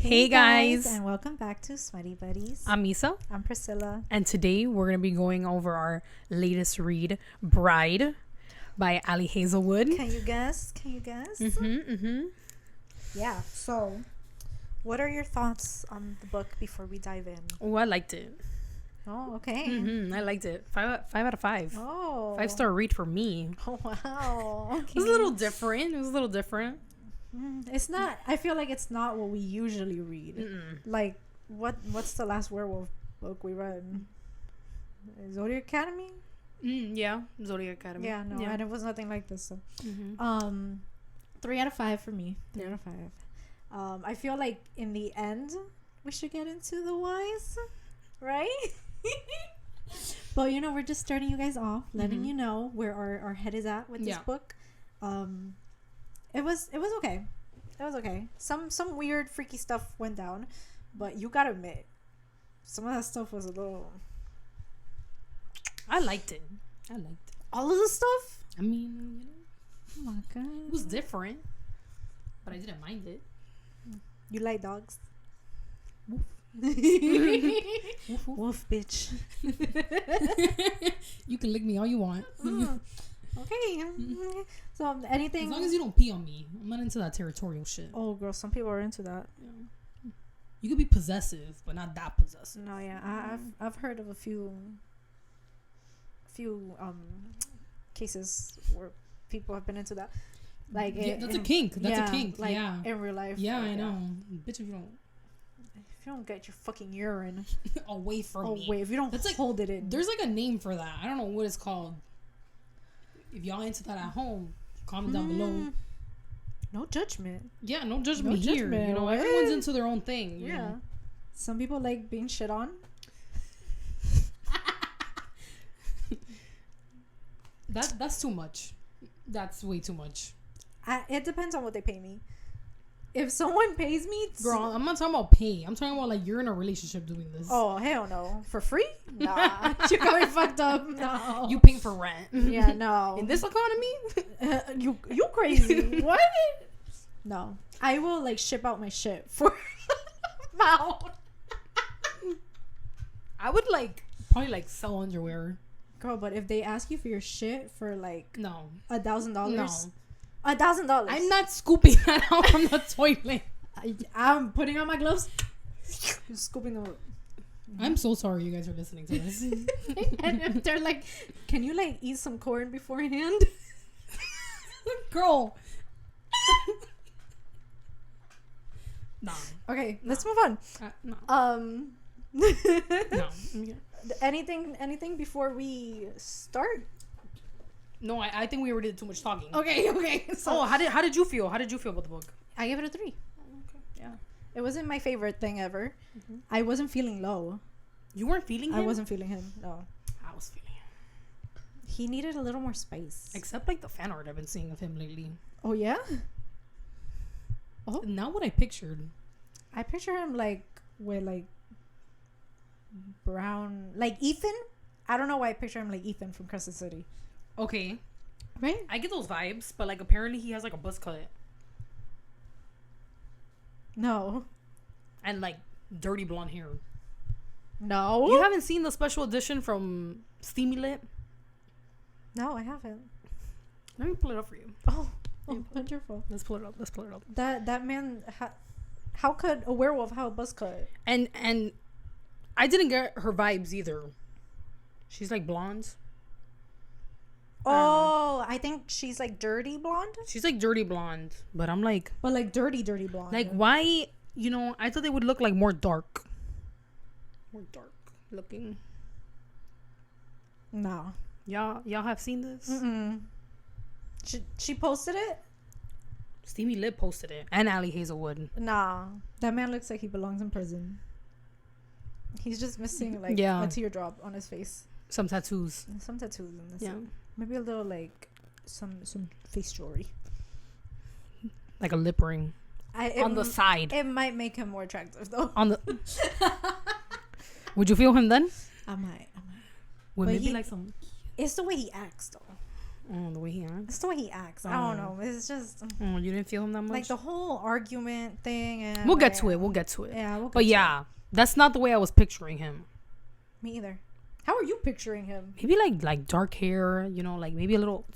Hey guys, and welcome back to Smutty Buddies. I'm Misa. I'm Priscilla. And today we're going to be going over our latest read, Bride by Ali Hazelwood. Can you guess? Yeah, so what are your thoughts on the book before we dive in? Oh, I liked it. Oh, okay. I liked it. Five out of 5. Oh. 5-star read for me. Oh, wow. Okay. It was a little different. It's not, I feel like it's not what we usually read. Like, what's the last werewolf book we read? Zodiac Academy? Yeah, Zodiac Academy. Yeah, no, and it was nothing like this. So. 3 out of 5 for me. 3 out of 5. I feel like in the end, we should get into the whys, right? But we're just starting you guys off, letting you know where our head is at with this book. It was okay. It was okay. Some weird freaky stuff went down, but you gotta admit, some of that stuff was a little. I liked it. All of the stuff. I mean, Oh my god. it was different, but I didn't mind it. You like dogs? Woof. Woof, woof, bitch. You can lick me all you want. Okay. So anything. As long as you don't pee on me. I'm not into that territorial shit. Oh, girl, some people are into that. Yeah. You could be possessive, but not that possessive. No, yeah, I've heard of a few cases where people have been into that. Like that's a kink. That's a kink. Like yeah. in real life. Yeah, I know. Bitch, if you don't get your fucking urine away from me. If you don't hold it in. There's like a name for that. I don't know what it's called. If y'all into that at home, comment down below. No judgment. Yeah, no judgment here. Everyone's into their own thing. You know? Some people like being shit on. That's too much. That's way too much. It depends on what they pay me. If someone pays me, girl, I'm not talking about pay. I'm talking about like you're in a relationship doing this. Oh hell no, for free? Nah, you got me fucked up. No, you paying for rent? Yeah, no. In this economy, you crazy? What? No, I will like ship out my shit for amount. I would probably sell underwear. Girl, but if they ask you for your shit for like $1,000, no. $1,000. I'm not scooping that out from the toilet. I'm putting on my gloves, scooping them up. I'm so sorry you guys are listening to this. And if they're like, can you like eat some corn beforehand? Girl. Nah. Okay, let's move on. No. No. Anything before we start? No, I think we already did too much talking. Okay. So how did you feel? How did you feel about the book? I gave it a 3. Okay. Yeah. It wasn't my favorite thing ever. I wasn't feeling low. You weren't feeling him? I wasn't feeling him. No. I was feeling him. He needed a little more spice. Except like the fan art I've been seeing of him lately. Oh yeah? Oh. Not what I pictured. I picture him like with like brown, like Ethan. I don't know why I picture him like Ethan from Crescent City. Okay. Right? I get those vibes, but like apparently he has like a buzz cut. No. And like dirty blonde hair. No. You haven't seen the special edition from Steamy Lit? No, I haven't. Let me pull it up for you. Oh wonderful. Let's pull it up. That man, how could a werewolf have a buzz cut? And I didn't get her vibes either. She's like blonde. Oh, I think she's like dirty blonde. She's like dirty blonde, but I'm like, but like dirty blonde. Like why? I thought they would look like more dark looking. No. Y'all have seen this? Mm-mm. She posted it. Steamy Lip posted it, and Ali Hazelwood. Nah, that man looks like he belongs in prison. He's just missing like a teardrop on his face. Some tattoos. And that's it. Maybe a little like some face jewelry. Like a lip ring. On the side. It might make him more attractive though. On the. Would you feel him then? I might. Would maybe like some. It's the way he acts though. Oh, the way he acts. It's the way he acts. I don't know. It's just Oh, you didn't feel him that much. like the whole argument thing. And we'll get to it. We'll get to it. Yeah, we'll get but to yeah, that's not the way I was picturing him. Me either. How are you picturing him? Maybe like dark hair. You know, like maybe a little.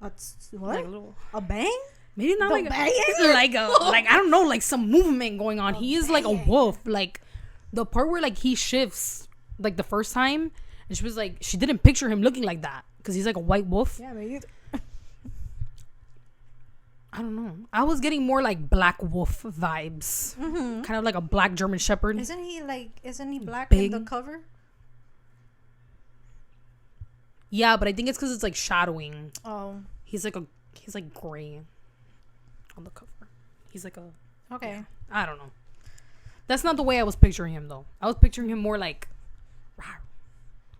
What? Like a little. A bang? Maybe not The like banging? like I don't know, like some movement going on. He is like a banging. wolf. Like the part where like he shifts like the first time, and she was like she didn't picture him looking like that because he's like a white wolf. Yeah, me either. I don't know. I was getting more like black wolf vibes, kind of like a black German Shepherd. Isn't he black Big. in the cover? Yeah, but I think it's because it's like shadowing. Oh, He's like gray on the cover. He's like a okay. yeah, I don't know. That's not the way I was picturing him though. I was picturing him more like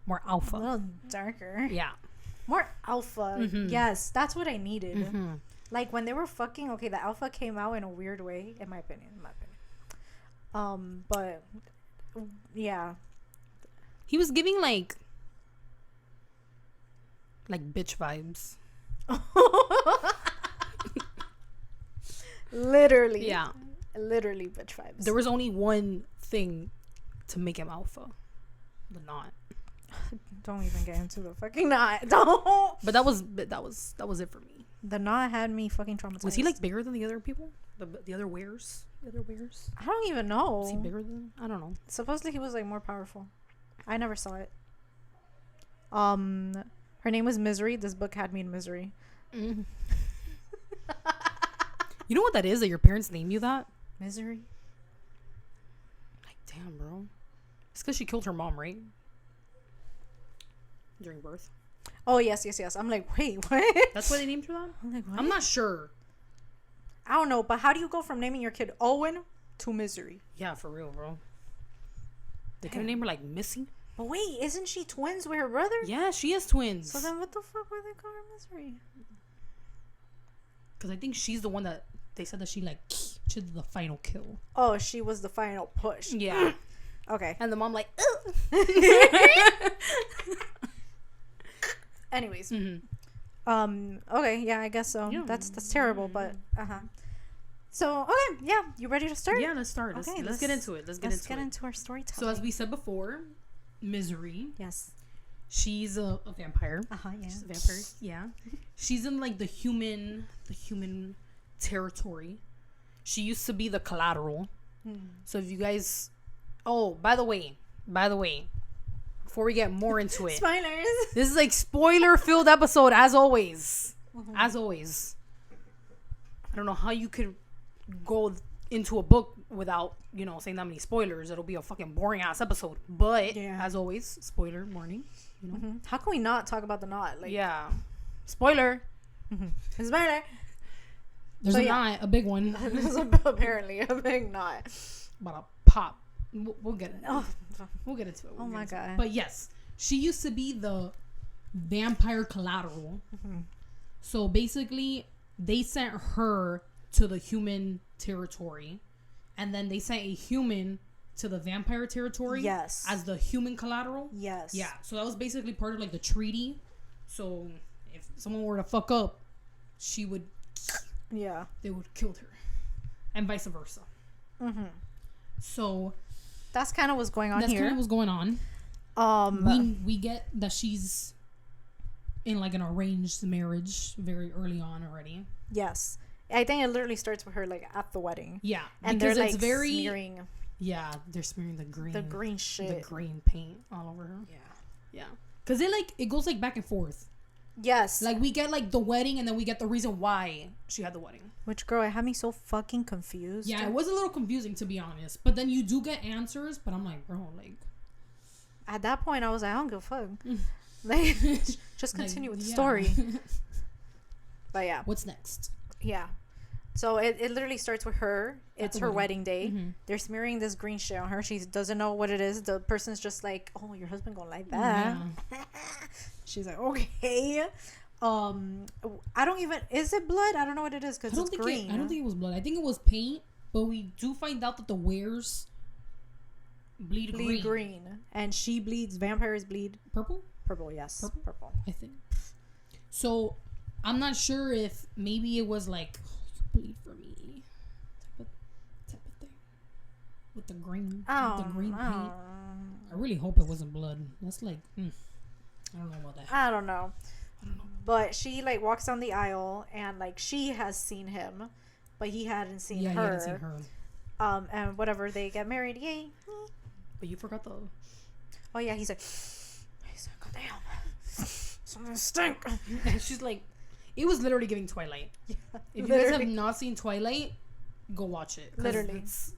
more A alpha. little darker. Yeah. More alpha. Yes, that's what I needed. Mm-hmm. Like when they were fucking. Okay, the alpha came out in a weird way, in my opinion. But yeah. He was giving like bitch vibes. Literally. Yeah. Literally bitch vibes. There was only one thing to make him alpha. The knot. Don't even get into the fucking knot. Don't. But that was it for me. The knot had me fucking traumatized. Was he like bigger than the other people? The other wears? The other wears? I don't even know. Was he bigger than? I don't know. Supposedly he was like more powerful. I never saw it. Her name was Misery. This book had me in misery. You know what that is? That your parents named you that? Misery? Like, damn, bro. It's because she killed her mom, right? During birth. Oh, yes. I'm like, wait, what? That's why they named her that? I'm like, what? I'm not sure. I don't know, but how do you go from naming your kid Owen to Misery? Yeah, for real, bro. They could have named her like Missy. But wait, isn't she twins with her brother? Yeah, she has twins. So then what the fuck were they calling her Misery? Because I think she's the one that they said that she did the final kill. Oh, she was the final push. Yeah. Okay. And the mom like, Anyways. mm-hmm. Okay, yeah, I guess so. Yeah. That's terrible, but So, okay, yeah, you ready to start? Yeah, let's start. Okay, Let's get into it. Let's get into our storytelling. So as we said before, Misery. Yes. She's a vampire. Yeah. She's a vampire. Yeah. She's in like the human territory. She used to be the collateral. So if you guys, by the way, before we get more into it, Spoilers. this is like spoiler filled episode as always. As always. I don't know how you could go into a book without, saying that many spoilers. It'll be a fucking boring ass episode. But as always, spoiler warning. How can we not talk about the knot? Like, yeah. Spoiler. Spoiler. There's a knot, a big one. There's apparently a big knot. About to pop. We'll get it. We'll get into it. Oh my god. But yes, she used to be the vampire collateral. So basically, they sent her to the human territory, and then they sent a human to the vampire territory. Yes. As the human collateral. Yes. Yeah. So that was basically part of like the treaty. So if someone were to fuck up, she would. Yeah. They would kill her, and vice versa. So that's kind of what's going on here. That's kind of what's going on. We get that she's in like an arranged marriage very early on already. Yes. I think it literally starts with her like at the wedding. Yeah. And because they're like it's very smearing. Yeah, they're smearing the green shit. The green paint all over her. Yeah. Yeah. Cuz it goes like back and forth. Yes. Like we get like the wedding and then we get the reason why she had the wedding. Which girl, it had me so fucking confused. Yeah, it was a little confusing to be honest. But then you do get answers, but I'm like, bro, like at that point I was like, I don't give a fuck. Like just continue with the story. But yeah. What's next? Yeah. So it literally starts with her. It's her wedding day. They're smearing this green shit on her. She doesn't know what it is. The person's just like, oh, your husband gonna like that. Yeah. She's like, okay. I don't even, is it blood? I don't know what it is because it's green. I don't think it was blood. I think it was paint. But we do find out that the wares bleed green. And she bleeds. Vampires bleed purple. Yes. Purple. I think. So I'm not sure if maybe it was like bleed for me type of thing with the green paint. I really hope it wasn't blood. That's like I don't know about that. I don't know. But she like walks down the aisle and like she has seen him, but he hadn't seen her. He hadn't seen her. And whatever, they get married. Yay. But you forgot the. Oh yeah, he's like, God damn, something stink. And she's like, it was literally giving Twilight. Yeah, If you guys have not seen Twilight, go watch it. Literally. It's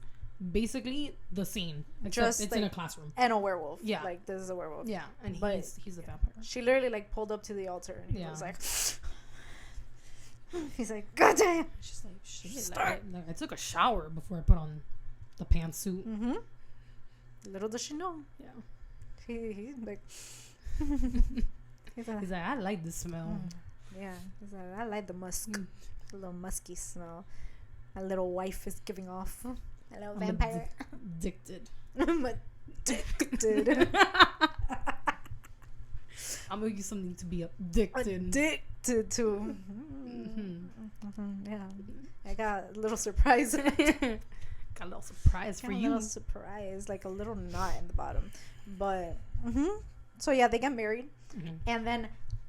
basically the scene. Except Just it's like, in a classroom. And a werewolf. Yeah. Like this is a werewolf. Yeah, and But he's a vampire. she literally like pulled up to the altar and he Yeah. was like, he's like, God damn. She's like, shit. Like, I took a shower before I put on the pantsuit. Mm-hmm. Little does she know. Yeah. He's like, He's like, I like this smell. yeah. He's like, I like the musk. The little musky smell. My little wife is giving off. A little vampire. Addicted. I'm addicted. I'll make you something to be addicted. Addicted to. Yeah. I got a little surprise. Got a little surprise for A you. little surprise, like a little knot in the bottom. But so yeah, they get married, and then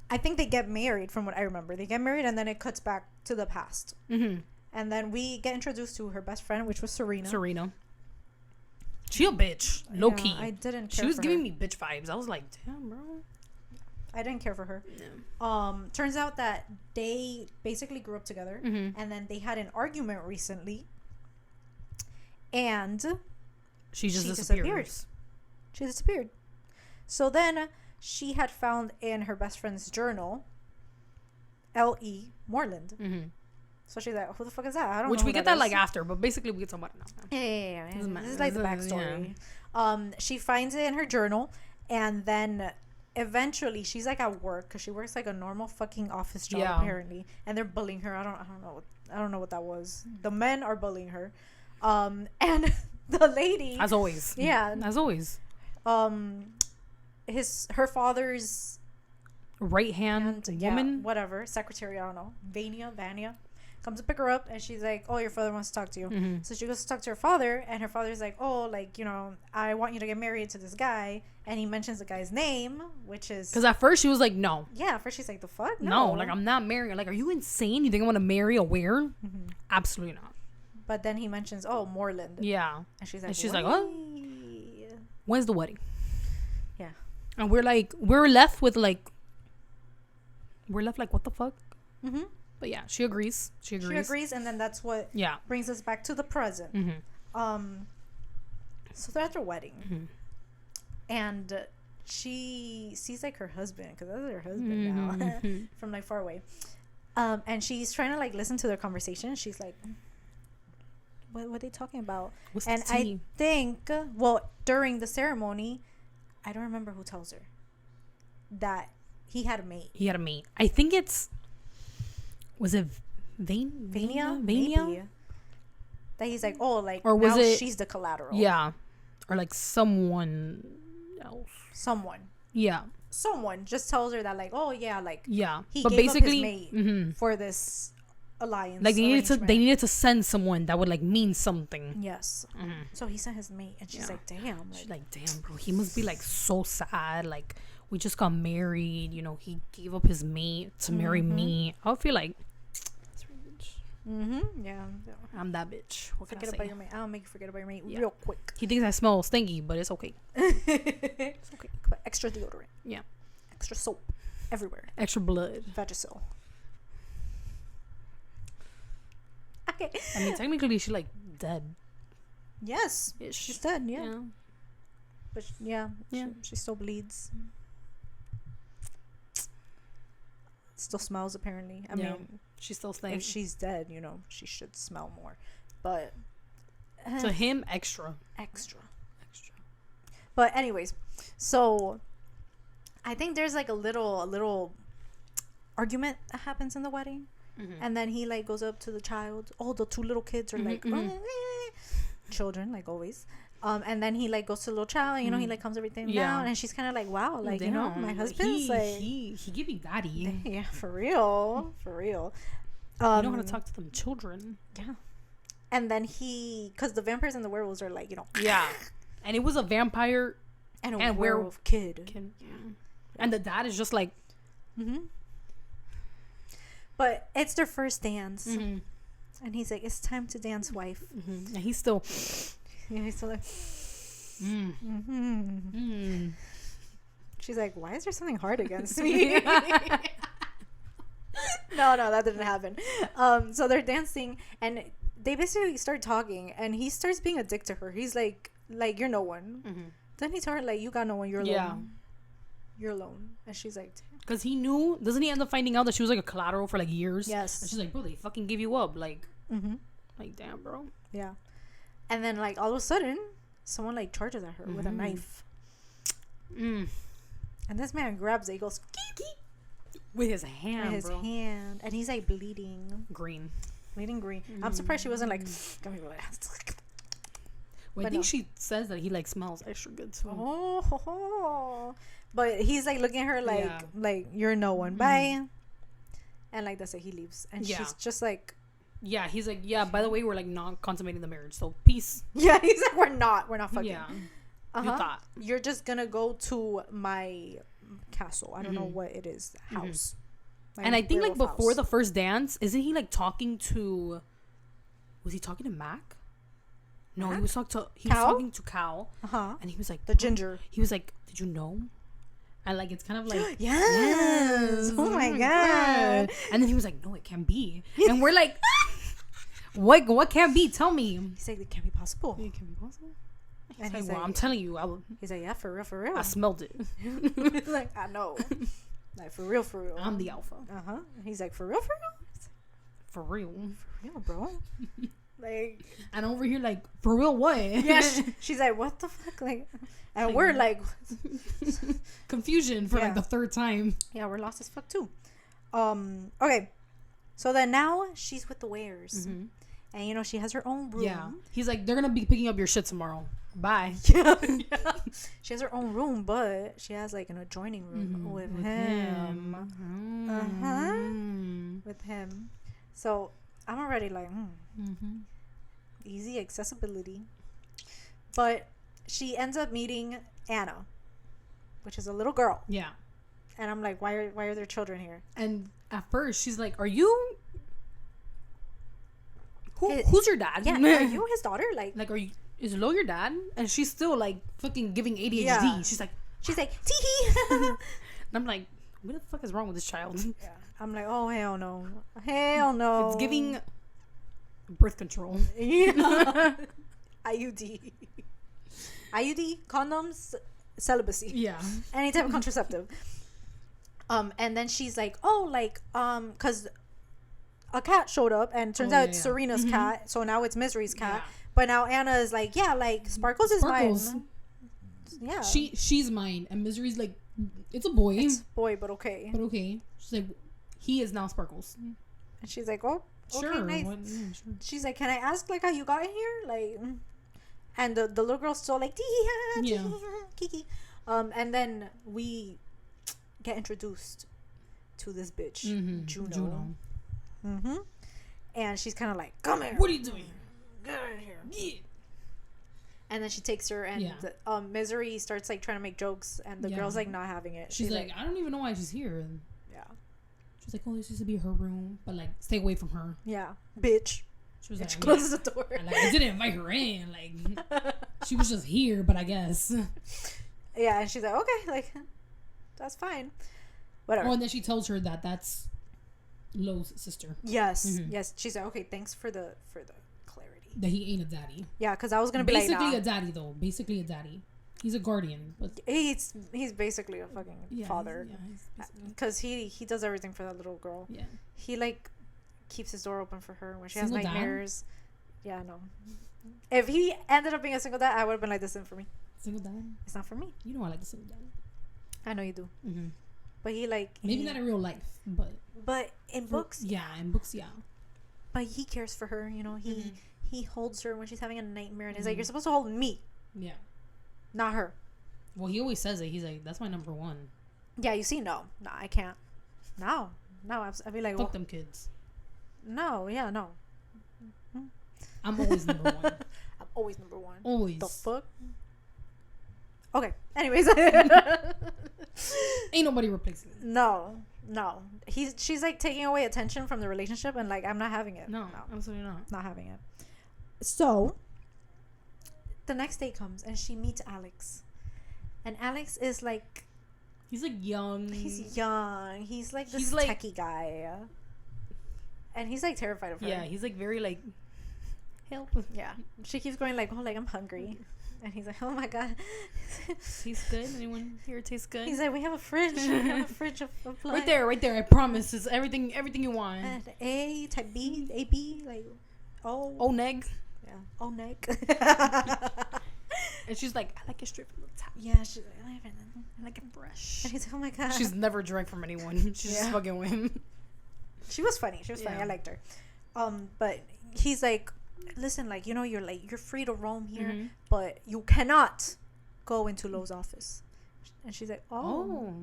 I think they get married. From what I remember, they get married, and then it cuts back to the past, and then we get introduced to her best friend, which was Serena. She a bitch, low key. I didn't. Care She was for giving her. me bitch vibes. I was like, damn, bro. I didn't care for her. Yeah. Turns out that they basically grew up together, and then they had an argument recently, and She just disappeared. disappears. She disappeared. So then she had found in her best friend's journal L.E. Moreland. So she's like, who the fuck is that? I don't know. Which we who get that is. like after, but basically we get to talk about it now. Yeah. Doesn't matter. This is like the backstory. She finds it in her journal, and then eventually she's like at work because she works like a normal fucking office job apparently, and they're bullying her. I don't know what that was. The men are bullying her, and the lady, As always. Yeah. As always. her father's Right hand woman. whatever, secretary, I don't know, Vania comes to pick her up, and she's like, oh, your father wants to talk to you. So she goes to talk to her father, and her father's like, oh, like, you know, I want you to get married to this guy, and he mentions the guy's name, which is Because at first she was like, no. yeah, first she's like, the fuck, No, like, I'm not marrying. Like, are you insane? You think I want to marry a where? Absolutely not. but then he mentions, oh, Moreland. Yeah. And she's like, what? "Wait." When's the wedding? Yeah. And we're left like, what the fuck? But yeah, she agrees. She agrees, and then that's what brings us back to the present. So they're at their wedding, and she sees like her husband, because that's her husband now, from like far away, and she's trying to like listen to their conversation. She's like, what are they talking about? What's And the I tea? think, well, during the ceremony, I don't remember who tells her that he had a mate. He had a mate. I think was it Vania? Vania? That he's like, oh, like, Or was now it- she's the collateral. Yeah. Or like someone else. Someone just tells her that, like, oh yeah, like, Yeah. he But gave basically, up his mate for this alliance. like they arrangement. needed to send someone that would like mean something. Yes. So he sent his mate, and she's like, damn. She's like, damn, bro, he must be like so sad. Like, we just got married. You know, he gave up his mate to marry me. I would feel like, that's right, bitch. Yeah. I'm that bitch. What can I Forget say? about your mate. I'll make you forget about your mate real quick. He thinks I smell stinky, but it's okay. It's okay. Put extra deodorant. Yeah. Extra soap everywhere. Extra blood. Vagisil. Okay. I mean, technically, she's like dead. Yes. Ish. She's dead, yeah. But Yeah. she still bleeds. Still smells, apparently. I mean, she still if stinks. she's dead, you know, she should smell more. But To him, extra. extra. But anyways, so I think there's like a little argument that happens in the wedding. And then he like goes up to the child. Oh, the two little kids are like children, like always. And then he like goes to the little child, and, you know, he like calms everything down, and she's kind of like, wow, like, you know, my husband's he give me daddy. Yeah, for real. You know how to talk to them children. Yeah. And then because the vampires and the werewolves are like, you know. Yeah. And it was a vampire and a werewolf kid. Yeah. And the dad is just like. But it's their first dance. And he's like, it's time to dance, wife. And he's still. Yeah, he's still like. She's like, why is there something hard against me? No, that didn't happen. So they're dancing, and they basically start talking, and he starts being a dick to her. He's like you're no one. Then he told her like, you got no one. You're alone. You're alone. And she's like, because he knew. Doesn't he end up finding out that she was like a collateral for like years? Yes. And she's like, bro, they fucking give you up. Like, like damn, bro. Yeah. And then like all of a sudden, someone like charges at her with a knife. And this man grabs it. He goes with his hand, and he's like bleeding green. I'm surprised she wasn't like, give me that. Well, I think she says that he like smells extra good too. But he's like looking at her like you're no one. Bye. And like that's it. He leaves, and she's just like, yeah. He's like, yeah. By the way, we're like not consummating the marriage, so peace. Yeah, he's like, we're not fucking. Yeah. You thought you're just gonna go to my castle. I don't know what it is. House. And I think like before the first dance, isn't he like talking to? Was he talking to Mac? No, Mac? He was talking to Cal. And he was like the ginger. He was like, did you know? And like it's kind of like yes. Oh my god. And then he was like, no, it can't be. And we're like, what can't be? Tell me. He's like, it can't be possible. It can be possible. And he's like, well, I'm telling you, he's like, yeah, for real. I smelled it. He's like, I know. Like, for real. I'm the alpha. He's like, for real? For real, bro. Like, and over here, like, for real, what? Yeah, she's like, what the fuck? Like, and like, we're like, confusion for like the third time. Yeah, we're lost as fuck too. Okay. So then now she's with the Wares. And, you know, she has her own room. Yeah. He's like, they're going to be picking up your shit tomorrow. Bye. Yeah. She has her own room, but she has, like, an adjoining room with him. With him. So, I'm already like, easy accessibility. But she ends up meeting Anna, which is a little girl. Yeah. And I'm like, why are there children here? And at first, she's like, are you... Who's your dad? Yeah, are you his daughter? Like, are you? Is Lo your dad? And she's still like fucking giving ADHD. Yeah. She's like tee. And I'm like, what the fuck is wrong with this child? Yeah. I'm like, oh hell no. It's giving birth control. Yeah. IUD, condoms, celibacy. Yeah. Any type of contraceptive. And then she's like, because a cat showed up, and turns out it's Serena's cat, so now it's Misery's cat. But now Anna is like, Sparkles is mine. Yeah, she's mine, and Misery's like, it's a boy. It's a boy, but okay. She's like, he is now Sparkles. And she's like, oh, okay, sure. nice. Sure. She's like, can I ask like how you got in here? Like, and the little girl's still like, Kiki. And then we get introduced to this bitch, Juno. And she's kind of like, come here. What are you doing? Get out of here. Yeah. And then she takes her, and Misery starts like trying to make jokes, and the girl's like not having it. She's like, I don't even know why she's here. And she's like, oh, this used to be her room, but like, stay away from her. Yeah, bitch. She was like, closes the door. And, like, I didn't invite her in. Like, she was just here, but I guess. Yeah, and she's like, okay, like, that's fine. Whatever. Oh, and then she tells her that that's Lo's sister. Yes, yes. She's like, okay, thanks for the clarity. That he ain't a daddy. Yeah, because I was gonna be basically like, a daddy though. Basically a daddy. He's a guardian, but he's basically a fucking father. Because he does everything for that little girl. Yeah. He like keeps his door open for her when she single has nightmares. Dad? Yeah, no. If he ended up being a single dad, I would have been like, this isn't for me. Single dad? It's not for me. You know I like the single dad. I know you do. But he like maybe not in real life, but in books. Yeah, in books, yeah. But he cares for her, you know. He holds her when she's having a nightmare, and he's like, "You're supposed to hold me." Yeah. Not her. Well, he always says it. He's like, that's my number one. Yeah, you see, no, I can't. No, I'd be like, Fuck them kids. No, yeah, no. I'm always number one. I'm always number one. Always. The fuck? Okay. Anyways. Ain't nobody replacing it. No. She's like taking away attention from the relationship, and like I'm not having it. No, absolutely not. Not having it. So the next day comes and she meets Alex. And Alex is like, he's like young. He's young. He's like this techie guy. And he's like terrified of her. Yeah, he's like very like, help. Yeah. She keeps going like, oh, like I'm hungry. And he's like, oh my God. Tastes good? Anyone here tastes good? He's like, we have a fridge. We have a fridge of right there. I promise. It's everything you want. And A, type B, AB, like O. O neg. Yeah. O neg. And she's like, I like it straight from the top. Yeah, she's like, I like it fresh. And he's like, oh my God. She's never drank from anyone. She's just fucking with him. She was funny. I liked her. But he's like, listen, like, you know, you're free to roam here, but you cannot go into Lowe's office. And she's like, oh.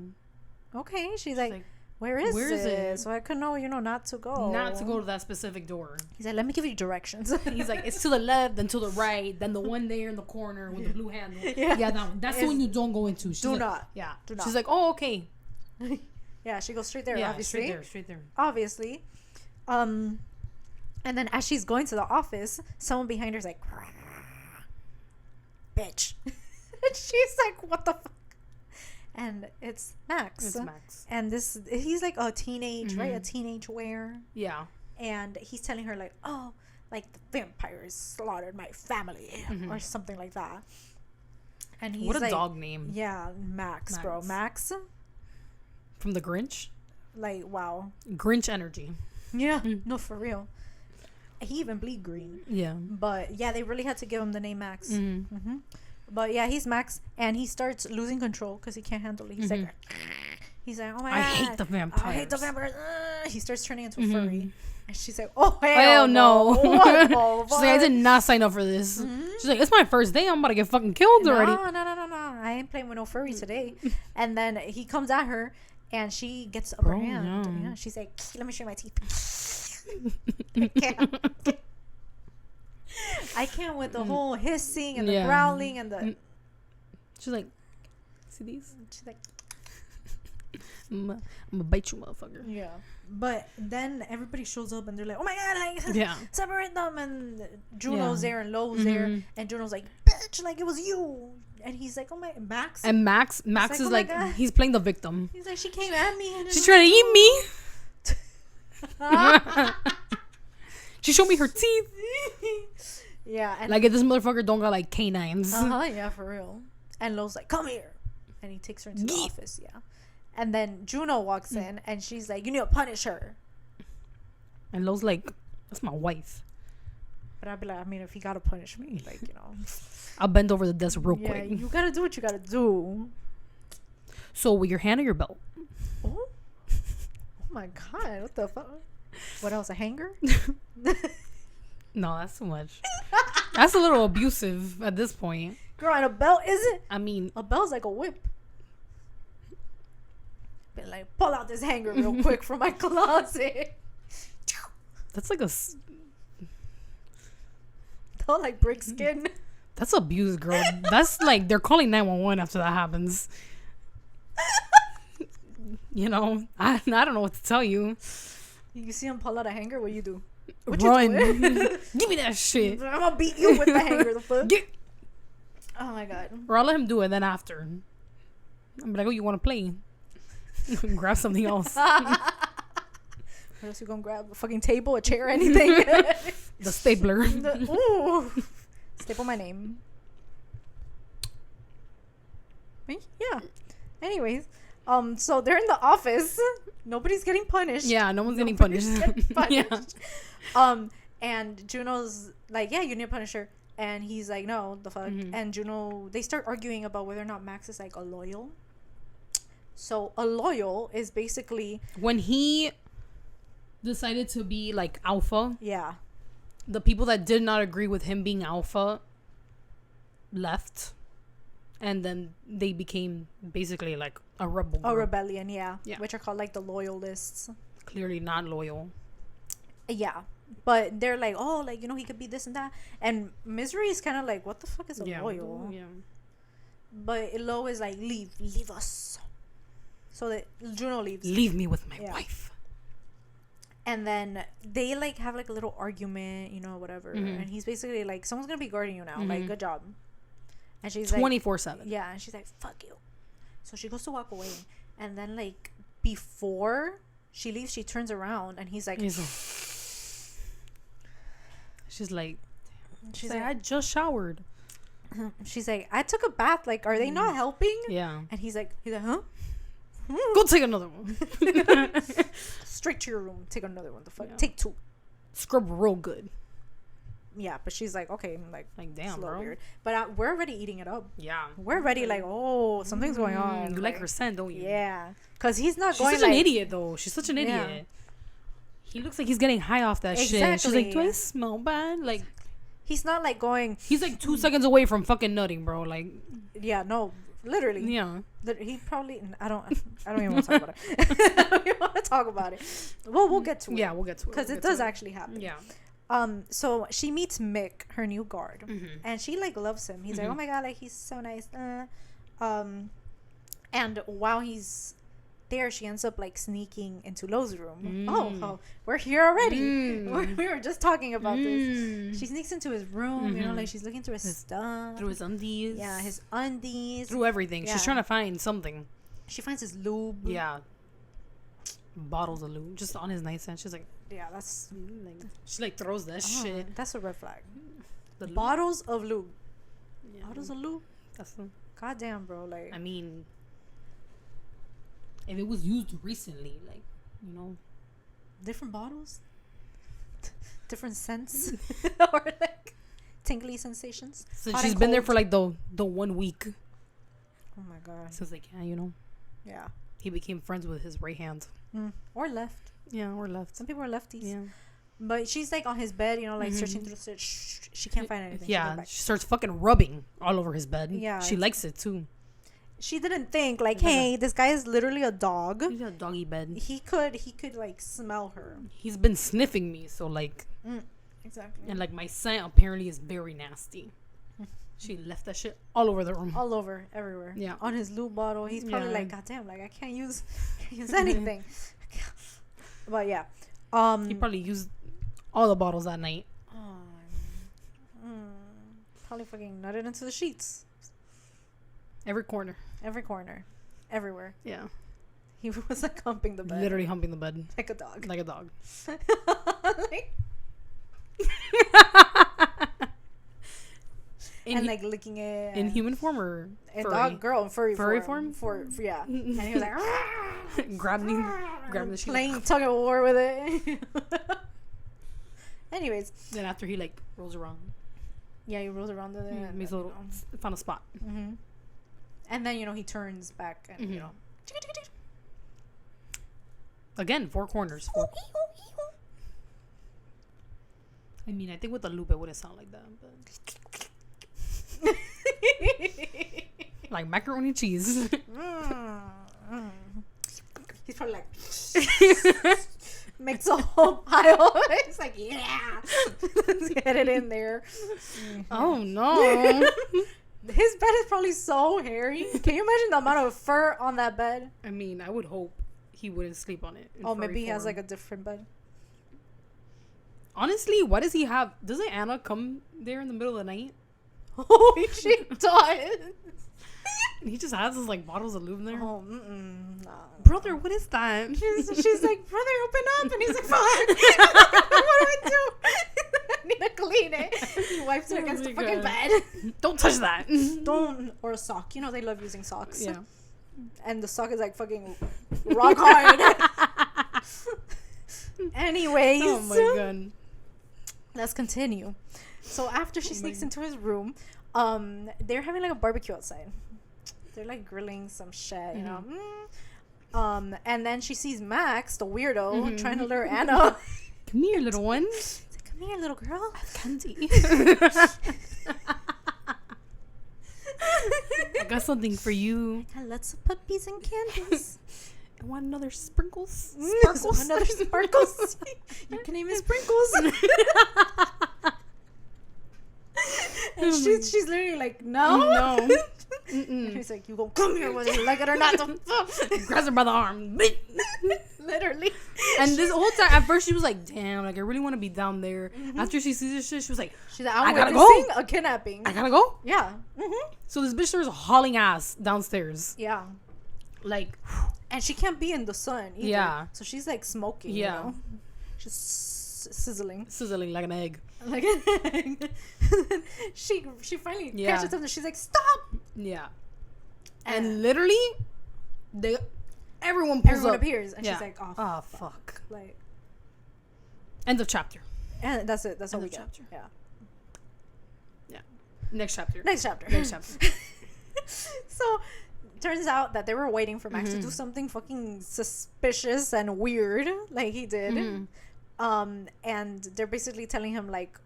Okay. She's like, where is it? So I could know, not to go. Not to go to that specific door. He's like, let me give you directions. He's like, it's to the left, then to the right, then the one there in the corner with the blue handle. Yeah, that one. That's the one you don't go into. She's do like, not. Yeah. Do not. She's like, oh, okay. Yeah, she goes straight there, yeah, obviously. Straight there. Obviously. And then as she's going to the office, someone behind her's like, bitch. And she's like, what the fuck? And it's Max. And he's like a teenage, right? A teenage wear. Yeah. And he's telling her like, oh, like the vampires slaughtered my family or something like that. And he's what a like, dog name. Yeah, Max, bro. Max. From the Grinch? Like, wow. Grinch energy. Yeah. No, for real. He even bleed green. Yeah. But yeah, they really had to give him the name Max. But yeah, he's Max, and he starts losing control because he can't handle it. He's like, oh my God, I hate the vampires. I hate the vampires. He starts turning into a furry, and she's like, oh hell no. What? She's like, I did not sign up for this. She's like, it's my first day. I'm about to get fucking killed already. No. I ain't playing with no furry today. And then he comes at her, and she gets upper hand. No. Yeah, she's like, let me show you my teeth. I can't with the whole hissing and the growling and the. She's like, see these? She's like, I'm gonna bite you, motherfucker. Yeah. But then everybody shows up and they're like, oh my God, like, separate them. And Juno's there and Lowe's there. And Juno's like, bitch, like it was you. And he's like, oh my, Max. And Max is like, he's playing the victim. He's like, she came at me. And she's trying to eat me. She showed me her teeth. Yeah. And like, if this motherfucker don't got like canines. Yeah, for real. And Lowe's like, come here. And he takes her into the office. Yeah. And then Juno walks in and she's like, you need to punish her. And Lowe's like, that's my wife. But I'd be like, I mean, if he gotta punish me, like, I'll bend over the desk real quick. You gotta do what you gotta do. So with your hand or your belt? Oh my God, what the fuck? What else, a hanger? No, that's too much. That's a little abusive at this point. Girl, and a belt, is it? I mean, a belt's like a whip. Been like, pull out this hanger real quick from my closet. That's like a... Don't like break skin. That's abuse, girl. That's like, they're calling 911 after that happens. I don't know what to tell you. You see him pull out a hanger, what you do? Run. Give me that shit. I'm gonna beat you with the hanger. The fuck? Oh my God. Or I'll let him do it, then after I'm like, oh, you want to play? Grab something else. What else you gonna grab? A fucking table, a chair, anything? The stapler. Ooh. Staple my name. Yeah. Anyways, so they're in the office. Nobody's getting punished. Yeah, no one's getting punished. Yeah. And Juno's like, yeah, you need to punish her. And he's like, no, the fuck. And Juno, they start arguing about whether or not Max is like a loyal. So a loyal is basically when he decided to be like alpha. Yeah. The people that did not agree with him being alpha left, and then they became basically like a rebel A group. rebellion, yeah. Yeah. Which are called like the loyalists. Clearly not loyal. Yeah. But they're like, oh, like, you know, he could be this and that. And Misery is kind of like, what the fuck is a loyal? Yeah. But Lo is like, leave us. So that Juno leaves. Leave me with my wife. And then they like have like a little argument, you know, whatever. And he's basically like, someone's gonna be guarding you now. Like, good job. And she's 24/7. yeah, and she's like, fuck you. So she goes to walk away. And then like before she leaves, she turns around and he's like, she's like, I just showered. She's like, I took a bath. Like, are they not helping? Yeah. And he's like, huh? Go take another one. Straight to your room. Take another one. The fuck? Yeah. Take 2. Scrub real good. Yeah, but she's like, okay, I'm like damn, bro. weird. But we're already eating it up. Yeah. We're already like, oh, something's going on. You like her scent, don't you? Yeah, because he's not She's going. such an idiot, though. She's such an idiot. He looks like he's getting high off that shit. She's like, do I smell bad? Like, he's not like going. he's like 2 seconds away from fucking nutting, bro. Like, Yeah, no, literally. yeah. He probably. I don't even want to talk about it. I don't even want to talk about it. We'll get to it. Yeah, we'll get to it. Because it does actually happen. Yeah. So she meets Mick, her new guard, and she like loves him. He's like, oh my god, like he's so nice. And while he's there, she ends up like sneaking into Lo's room. Oh, we're here already. We were just talking about this. She sneaks into his room, you know, like she's looking through his stuff, Through his undies. yeah, his undies, Through everything. Yeah. She's trying to find something. She finds his lube. Yeah. Bottles of lube. Just on his nightstand. She's like, Yeah, that's she like throws that shit. that's a red flag. The lube. Bottles of lube. Yeah. Bottles of lube. That's the, God damn, bro. Like, I mean, if it was used recently, like, you know. different bottles, different scents, or like tingly sensations. So Hot she's and been there cold. for like the 1 week. Oh my god. So it's like, yeah, you know. Yeah. He became friends with his right hand. Or left. Yeah, or left. Some people are lefties. Yeah. But she's like on his bed, you know, like searching through the search. She can't find anything. She goes Yeah, back. she starts fucking rubbing all over his bed. Yeah, She it's- likes it too. She didn't think like, hey, this guy is literally a dog. He's got a doggy bed. He could like smell her. He's been sniffing me, so like, Exactly. and like my scent apparently is very nasty. She left that shit all over the room. All over, everywhere. Yeah. On his lube bottle. He's probably Yeah. like, God damn, like I can't use anything. But yeah. He probably used all the bottles that night. Probably fucking nutted into the sheets. Every corner. Every corner. Everywhere. Yeah. He was like humping the bed. Literally humping the bed. Like a dog. Like a dog. Like, In and like licking it. in human form or And furry? dog girl in furry Furry form. form? Yeah. And he was like grab the sheet. playing tug of war with it. Anyways. Then after he like rolls around, Yeah, he rolls around there. And makes a little found a spot. And then, you know, he turns back and, you know. Again, 4 corners. I mean, I think with the loop it wouldn't sound like that, but like macaroni and cheese. He's probably like makes a whole pile. It's like, yeah, let's get it in there. Oh no! His bed is probably so hairy. Can you imagine the amount of fur on that bed? I mean, I would hope he wouldn't sleep on it. Oh, maybe he has like a different bed. Honestly, why does he have? Doesn't Anna come there in the middle of the night? Holy shit, does. And he just has his like bottles of lube there. Oh, nah. Brother, what is that? She's like, brother, open up, and he's like, fuck. What do I do? I need to clean it. He wipes it against the fucking bed. Don't touch that. Don't, or a sock. You know they love using socks. Yeah. And the sock is like fucking rock hard. Anyways. Oh my god. Let's continue. So after she sneaks into his room, they're having like a barbecue outside. They're like grilling some shit, you know. And then she sees Max, the weirdo, trying to lure Anna. Come here, little one. He's like, come here, little girl. Candy. got something for you. I got lots of puppies and candles. I want another sprinkles. Sparkles. Another sparkles. You can name it Sprinkles. And she's literally like, no. And he's like, you gonna come here whether you like it or not. Grabs her by the arm. Literally. And this whole time, at first she was like, damn, like I really want to be down there. After she sees this shit, she was like, she's like, I gotta go. go. A kidnapping. I gotta go. Yeah. So this bitch starts hauling ass downstairs. Yeah. Like, and she can't be in the sun either. Yeah. So she's like smoking. Yeah. You know? She's sizzling. Sizzling like an egg. Like she finally Yeah. catches something. She's like, stop. Yeah. And literally, everyone pulls Everyone up. appears, and Yeah. she's like, oh fuck. Like, End of chapter. and that's it. That's all End we of get. chapter. Yeah. Next chapter. Next chapter. Next chapter. So, turns out that they were waiting for Max to do something fucking suspicious and weird, like he did. And they're basically telling him like,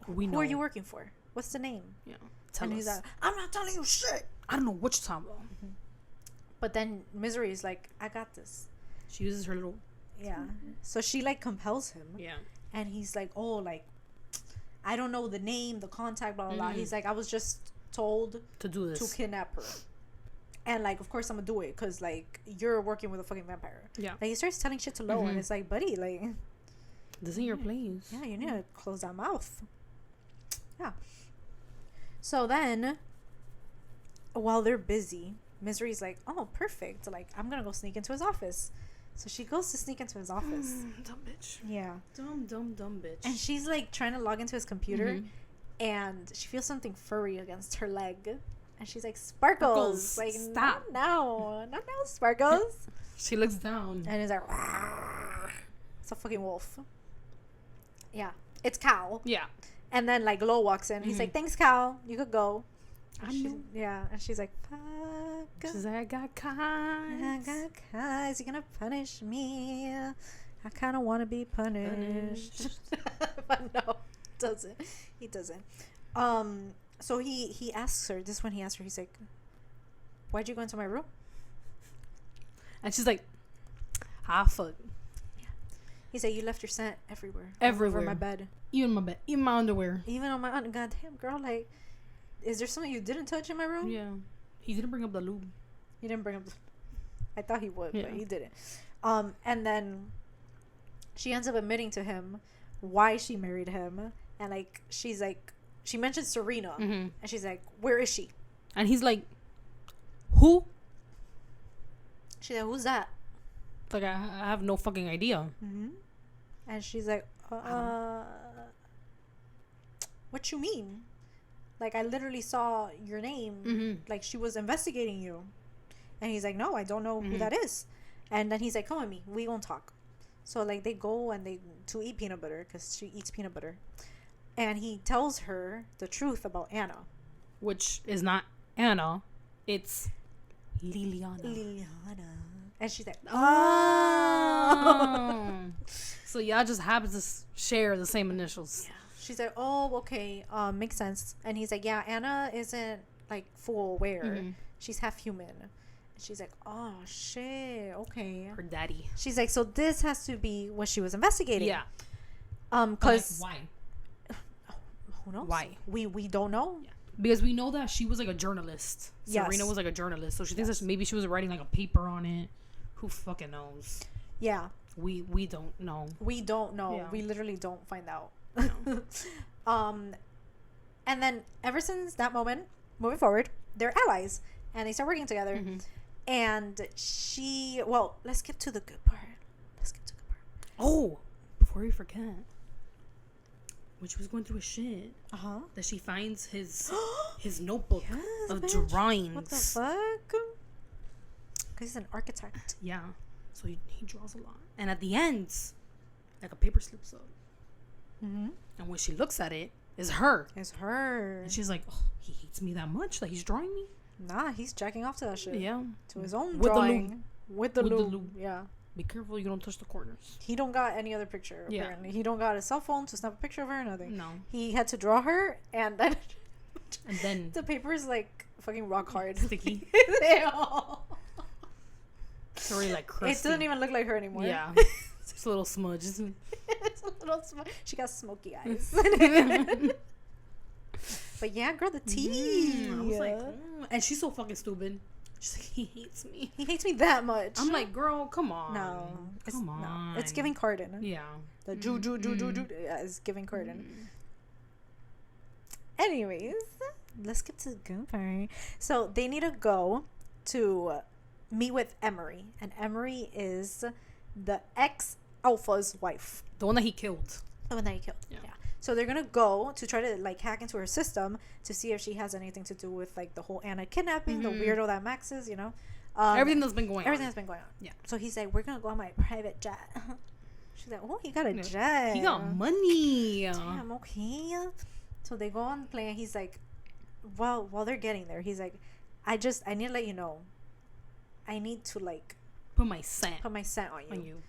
who are you working for? What's the name? Yeah. And he's like, I'm not telling you shit. I don't know what you're talking about. But then Misery is like, I got this. She uses her little. Yeah. So she like compels him. Yeah. And he's like, oh, like, I don't know the name, the contact, blah, blah, blah. He's like, I was just told to do this. To kidnap her. And, like, of course I'm gonna do it because, like, you're working with a fucking vampire. Yeah. Like, he starts telling shit to Lo, and it's like, buddy, like... This ain't your place. Yeah, you need to close that mouth. Yeah. So then, while they're busy, Misery's like, oh, perfect. Like, I'm gonna go sneak into his office. So she goes to sneak into his office. Dumb bitch. Yeah. Dumb bitch. And she's like trying to log into his computer, and she feels something furry against her leg, and she's like, Sparkles. Like, stop. Not now, Sparkles. She looks down, and he's like, it's a fucking wolf. Yeah, it's Cal. Yeah. And then like Lo walks in. He's like, thanks, Cal. You could go. Yeah. And she's like, fuck. She's like, I got caught. I got caught. Is he gonna punish me? I kind of want to be punished. But no, he doesn't. So he asks her, this is when he asks her, he's like, why'd you go into my room? And she's like, fuck. Yeah. He's like, you left your scent everywhere. Everywhere. Over my bed. Even my bed. Even my underwear. Even on my goddamn girl, like, is there something you didn't touch in my room? Yeah. He didn't bring up the lube. He didn't bring up the... I thought he would, yeah. but he didn't. And then she ends up admitting to him why she married him. And, like, she's like... She mentions Serena. And she's like, where is she? And he's like, who? She's like, who's that? Like, I have no fucking idea. And she's like, what you mean? Like, I literally saw your name. Like, she was investigating you. And he's like, no, I don't know who that is. And then he's like, come with me. We gonna talk. So, like, they go and to eat peanut butter because she eats peanut butter. And he tells her the truth about Anna. Which is not Anna. It's Liliana. And she's like, oh. So y'all just happen to share the same initials. Yeah. She's like, oh, okay. Makes sense. And he's like, yeah, Anna isn't, like, full aware. She's half human. And she's like, oh, shit. Okay. Her daddy. She's like, so this has to be what she was investigating. Yeah. Because... Why? Who knows? Why? We don't know. Yeah. Because we know that she was like a journalist. Yes. Serena was like a journalist. So she thinks that maybe she was writing like a paper on it. Who fucking knows? Yeah. We don't know. We don't know. Yeah. We literally don't find out. No. And then ever since that moment, moving forward, they're allies. And they start working together. And let's get to the good part. Oh, before we forget. When she was going through his shit, that she finds his notebook of drawings. What the fuck? Because he's an architect. Yeah. So he draws a lot. And at the end, like a paper slips up. And when she looks at it, it's her. It's her. And she's like, oh, he hates me that much? Like, he's drawing me? Nah, he's jacking off to that shit. Yeah. To his own With drawing. With the the lube. lube. Yeah. Be careful you don't touch the corners. He don't got any other picture, apparently. He don't got a cell phone to snap a picture of her or nothing. No. He had to draw her, and then And then the paper is like fucking rock hard, sticky. Ew. It's already like crusty. It doesn't even look like her anymore. Yeah. It's a little smudge. It's a little she got smoky eyes. But yeah, girl, the tea. I was like, and she's so fucking stupid. She's like, he hates me. He hates me that much. I'm like, girl, come on. no, Come on. no, it's giving Carden. Yeah. The ju is giving Carden. Anyways, let's skip to the good part. So they need to go to meet with Emery, and Emery is the ex-alpha's wife. The one that he killed. The one that he killed. Yeah. Yeah. So they're gonna go to try to like hack into her system to see if she has anything to do with like the whole Anna kidnapping, the weirdo that Max is, you know. Everything that's been going Everything on. that's been going on. Yeah. So he's like, we're gonna go on my private jet. She's like, oh, he got a jet. He got money. Damn, okay. So they go on the plane. He's like, well, while they're getting there, he's like, I need to let you know. I need to like Put my scent put my scent on you.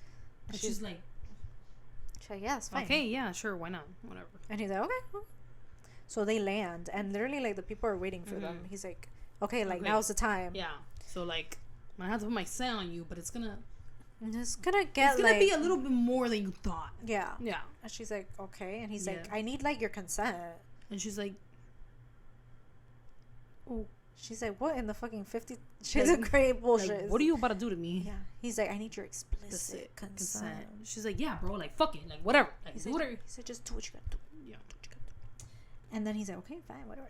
And she's like, yeah, it's fine. okay, yeah, sure, why not? Whatever. And he's like, okay. So they land, and literally, like, the people are waiting for them. He's like, okay, like, now's the time. Yeah. So, like, I have to put my scent on you, but it's gonna get, it's gonna be a little bit more than you thought. Yeah. Yeah. And she's like, okay. And he's like, I need, like, your consent. And she's like, oh. She's like, what in the fucking 50? She's a great bullshit. Like, what are you about to do to me? Yeah. He's like, I need your explicit consent. She's like, yeah, bro, like, fuck it, like, whatever. Like, He whatever. said, just do what you gotta do. Yeah. Do what you gotta do. And then he's like, okay, fine, whatever.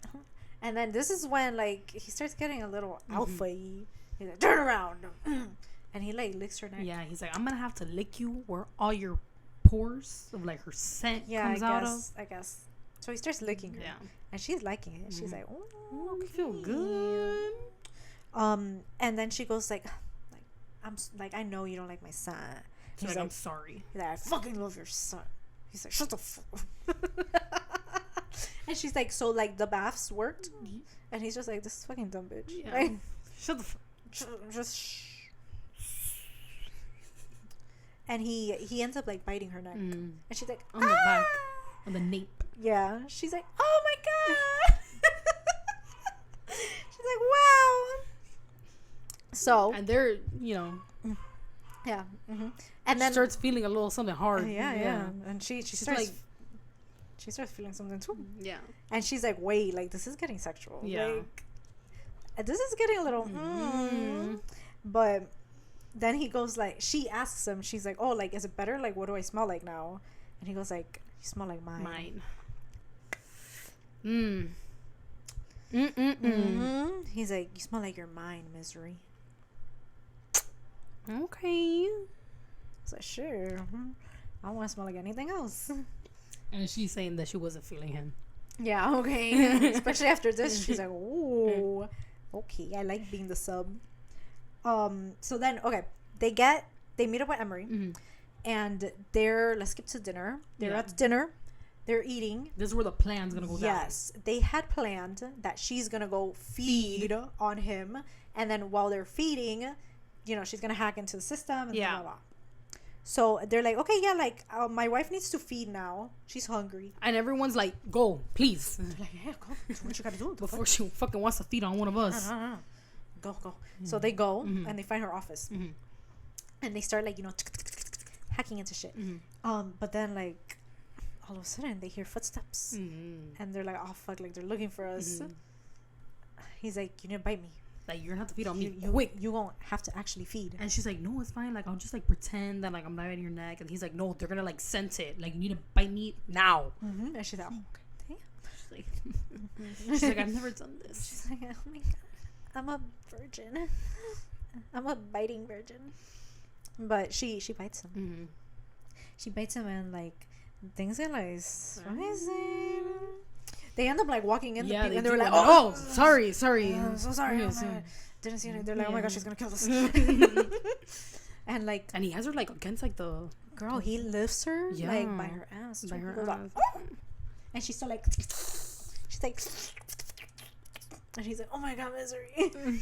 And then this is when, like, he starts getting a little alpha-y. He's like, turn around. And he, like, licks her neck. Yeah, he's like, I'm gonna have to lick you where all your pores of, like, her scent comes out of. I guess. So he starts licking her. Yeah. And she's liking it. She's like, oh, I feel good. And then she goes like I know you don't like my son. She's like, I'm sorry. He's like, I fucking love your son. He's like, shut the fuck up. And she's like, so like the baths worked, and he's just like, this is fucking dumb bitch. Yeah. Like, Shut the fuck. just shh. And he ends up like biting her neck, and she's like, On the back, on the nape. Yeah, she's like, oh my god. She's like, wow. So And they're, you know, yeah, and then starts feeling a little something hard. yeah. And she starts like, she starts feeling something too. Yeah. And she's like, wait, like this is getting sexual. Yeah. Like, this is getting a little. But then he goes like, she asks him, she's like, oh, like, is it better? Like, what do I smell like now? And he goes like, you smell like mine. He's like, you smell like your mind, misery. Okay. It's like, sure. I don't want to smell like anything else. And she's saying that she wasn't feeling him. Yeah, okay. Especially after this, she's like, ooh, okay, I like being the sub. So then, okay, they meet up with Emery, and let's skip to dinner. They're at dinner. They're eating. This is where the plan's gonna go down. Yes, they had planned that she's gonna go feed on him, and then while they're feeding, you know, she's gonna hack into the system. And blah, blah, blah. So they're like, okay, yeah, like my wife needs to feed now. She's hungry. And everyone's like, go, please. They're like, yeah, go. Do what you gotta do. Before she fucking wants to feed on one of us. No. Go. So they go and they find her office, and they start like, you know, hacking into shit. But then like, all of a sudden they hear footsteps, and they're like, oh fuck, like they're looking for us. He's like, you need to bite me. Like, you're gonna have to feed on me quick. You won't have to actually feed. And she's like, no, it's fine. Like, I'll just like pretend that like I'm biting your neck. And he's like, no, they're gonna like sense it. Like, you need to bite me now. And she's like, oh, okay. She's like, I've never done this. She's like, oh my god, I'm a virgin. I'm a biting virgin. But she bites him. She bites him, and like things are like surprising. They end up like walking in, and they were like, "Oh, sorry, I'm so sorry, didn't see anything." They're like, "Oh my gosh, she's gonna kill us!" And like, and he has her like against like the girl. He lifts her like by her ass, and she's still like, she's like, and he's like, "Oh my god, misery."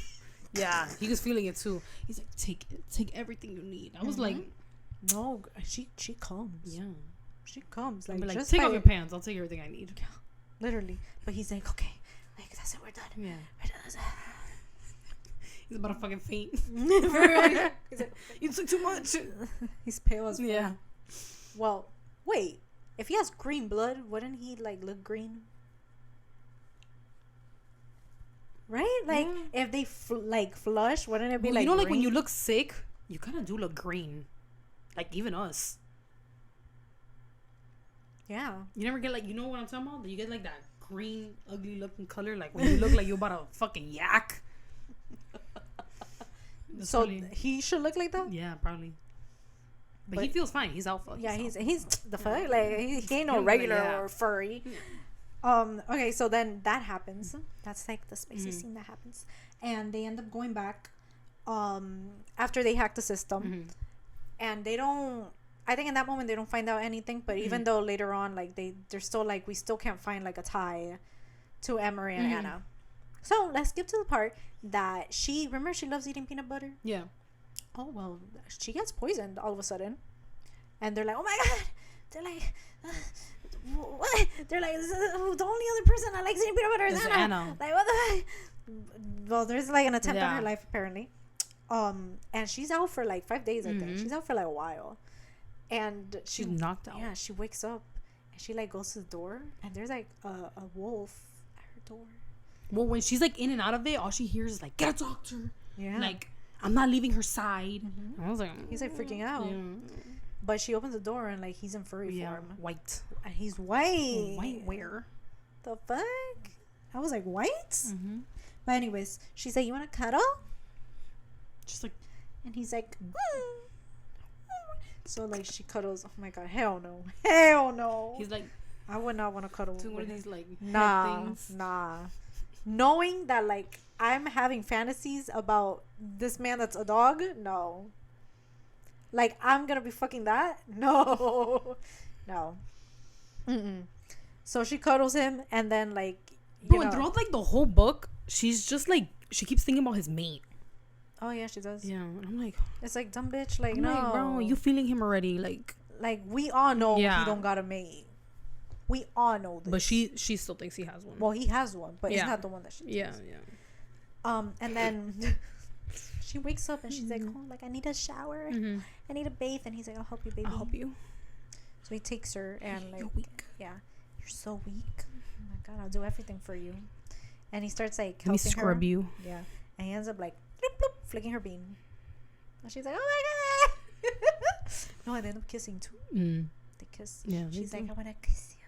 Yeah, he was feeling it too. He's like, take everything you need. I was like, no, she comes. Yeah, she comes. like just take off your pants. I'll take everything I need. Yeah, literally. But he's like, okay, like That's it. We're done. Yeah. We're done. That's it. He's about to fucking faint. He's like, You took too much. he's pale as fuck. Yeah. Well, wait. If he has green blood, wouldn't he like look green? Right? Like if they flush, wouldn't it be like? You know, like when green? you look sick, you kind of do look green. Like even us. Yeah. You never get like, you know what I'm talking about? You get like that green, ugly looking color, like when you look like you're about to fucking yak. So probably, he should look like that. yeah, probably. But he feels fine. He's alpha. Yeah, he's he's the fuck like he ain't no Like, regular yeah. or furry. Okay, so then that happens. That's like the spicy scene that happens, and they end up going back after they hack the system, and they don't. I think in that moment they don't find out anything, but even though later on, like they're still like, we still can't find like a tie to Emery and Anna. So let's skip to the part that remember she loves eating peanut butter. Yeah. Oh well, she gets poisoned all of a sudden, and they're like, oh my god, they're like, what? They're like, the only other person that likes eating peanut butter is Anna. Like what the fuck? Well, there's like an attempt on her life apparently, and she's out for like 5 days. I think she's out for like a while. And she's knocked out. Yeah, she wakes up and she like goes to the door and there's like a wolf at her door. Well, when she's like in and out of it, all she hears is like, get a doctor. Yeah. Like, I'm not leaving her side. I was like, he's like freaking out. Yeah. But she opens the door and like he's in furry form. White. And he's white. White where? The fuck? I was like, white? But anyways, she's like, you want to cuddle? Just like. And he's like, So like she cuddles. Oh my god, hell no. He's like, I would not want to cuddle doing one with of these him. like Nah, things. Knowing that like I'm having fantasies about this man that's a dog, no. Like I'm gonna be fucking that, no. So she cuddles him, and then like, Bro, and throughout like the whole book, she's just like, she keeps thinking about his mate. Oh yeah, she does. Yeah, and I'm like, it's like, dumb bitch, like, I'm no, like, bro, you feeling him already? Like we all know he Yeah. don't got a mate. We all know this. but she still thinks he has one. Well, he has one, but it's Yeah. not the one that she Yeah, thinks. yeah. And then she wakes up and she's like, oh, like I need a shower, I need a bathe, and he's like, I'll help you, baby. I'll help you. So he takes her and like, You're weak. yeah, you're so weak. Oh my god, I'll do everything for you. And he starts like Let me helping scrub her. you. Yeah, and he ends up like bloop, bloop, flicking her bean. And she's like, oh my god. No, and they end up kissing too. They kiss. Yeah, she's they like, do. I want to kiss you.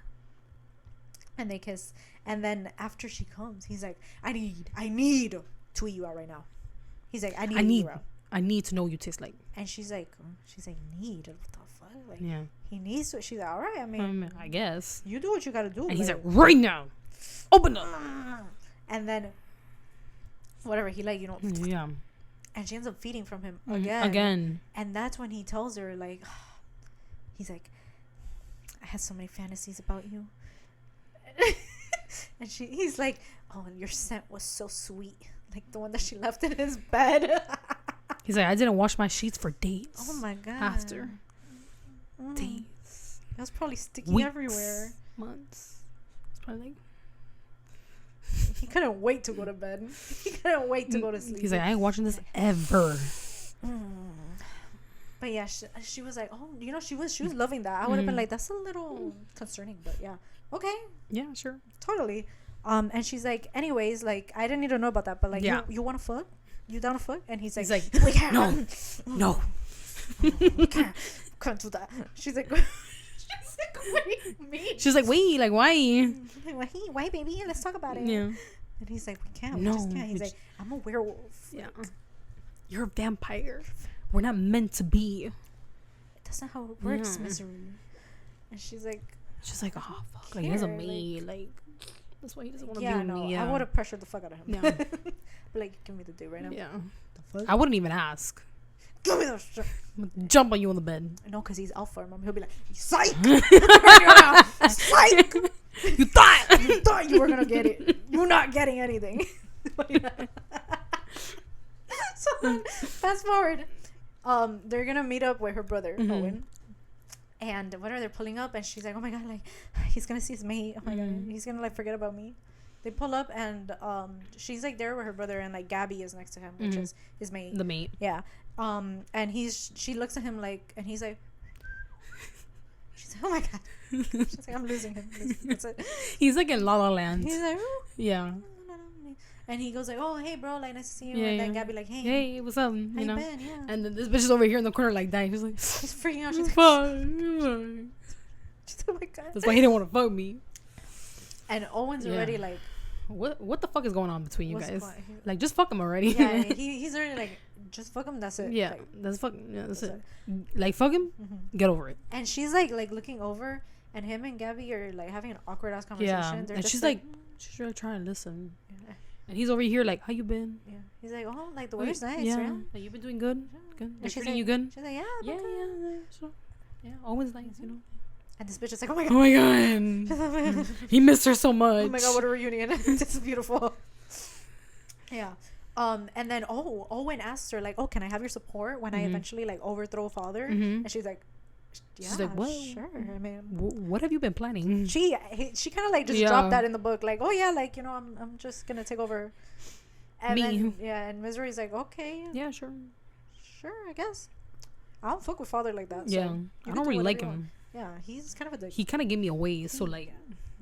And they kiss. And then after she comes, he's like, I need to eat you out right now. He's like, I need to eat you out. I need to know what you taste like. And she's like, need? What the fuck? Like, Yeah. he needs to. She's like, all right. I mean, I guess. you do what you gotta do. And he's like, right now, open up. And then, whatever, he like, Yeah. and she ends up feeding from him Again. And that's when he tells her, like, he's like, I had so many fantasies about you. And he's like, oh, and your scent was so sweet, like the one that she left in his bed. He's like, I didn't wash my sheets for days. Oh my god. After days, it was probably sticky weeks, everywhere. months. It's probably like, He couldn't wait to go to bed. He couldn't wait to go to sleep. he's like, I ain't watching this ever. But yeah, she was like, oh, she was loving that. I would have been like, that's a little concerning, but yeah, okay, Yeah, sure. totally. And she's like, anyways, like, I didn't need to know about that, but like, Yeah. you want to fuck? You down to fuck? And he's like, we can't. No. we can't do that. She's like, what do you mean? She's like, wait, like, why? Like, why, baby? Let's talk about it. Yeah. And he's like, we can't. No, We just can't. He's we like, I'm a werewolf. Yeah. You're a vampire. We're not meant to be. That's not how it works, Yeah. misery. And she's like, oh fuck, like he has a maid, like that's why he doesn't want to be with me. Yeah, I would have pressured the fuck out of him. Yeah. But like, give me the date right now. Yeah, The fuck? I wouldn't even ask. Give me the shit. I'm gonna jump on you on the bed. No, because he's alpha, mom. He'll be like, psych! Psych! You thought. You thought you were gonna get it. You're not getting anything. So then, fast forward. They're gonna meet up with her brother, Owen. And whatever, they're pulling up, and she's like, oh my god, like, he's gonna see his mate. Oh my god, he's gonna like forget about me. They pull up and she's like there with her brother, and like Gabby is next to him, which is his mate. The mate. Yeah. And she looks at him like, and he's like, she's like, oh my god. She's like, I'm losing him. That's it. He's like in La La Land. He's like, yeah. and he goes like, oh hey bro, like nice to see you. Yeah, and then Gabby like, hey, what's up? how You know. been? Yeah. And then this bitch is over here in the corner like that. She's like, She's freaking out. She's like, fuck. she's like, oh my god. That's why he didn't want to fuck me. And Owen's already like, what the fuck is going on between you what's guys? going- Like, just fuck him already. yeah, he's already like, just fuck him. That's it. Yeah, Like, that's it. Like, fuck him. Get over it. and she's like looking over, and him and Gabby are like having an awkward ass conversation. Yeah, They're and just she's like, she's really trying to listen. yeah. And he's over here like, how you been? Yeah. He's like, oh, like the weather's nice, Yeah. right? Like, you been doing good? Good. And They're she's treating like, you good? She's like, yeah, Yeah, okay. So, yeah, always nice, you know. And this bitch is like, oh my Oh god, my god. He missed her so much. oh my god, what a reunion! This is beautiful. Yeah. And then Owen asks her like, oh, can I have your support when I eventually like overthrow father? And she's like, yeah, She's like, well, sure. I mean, what have you been planning? she kind of like just dropped that in the book, like, oh yeah, like, you know, I'm just gonna take over. And Me. then, yeah, and Misery's like, okay, Yeah, sure. I guess. I don't fuck with father like that. So Yeah, you I can don't do really whatever like you want. him. Yeah, he's kind of a dick. He kind of gave me away, so like,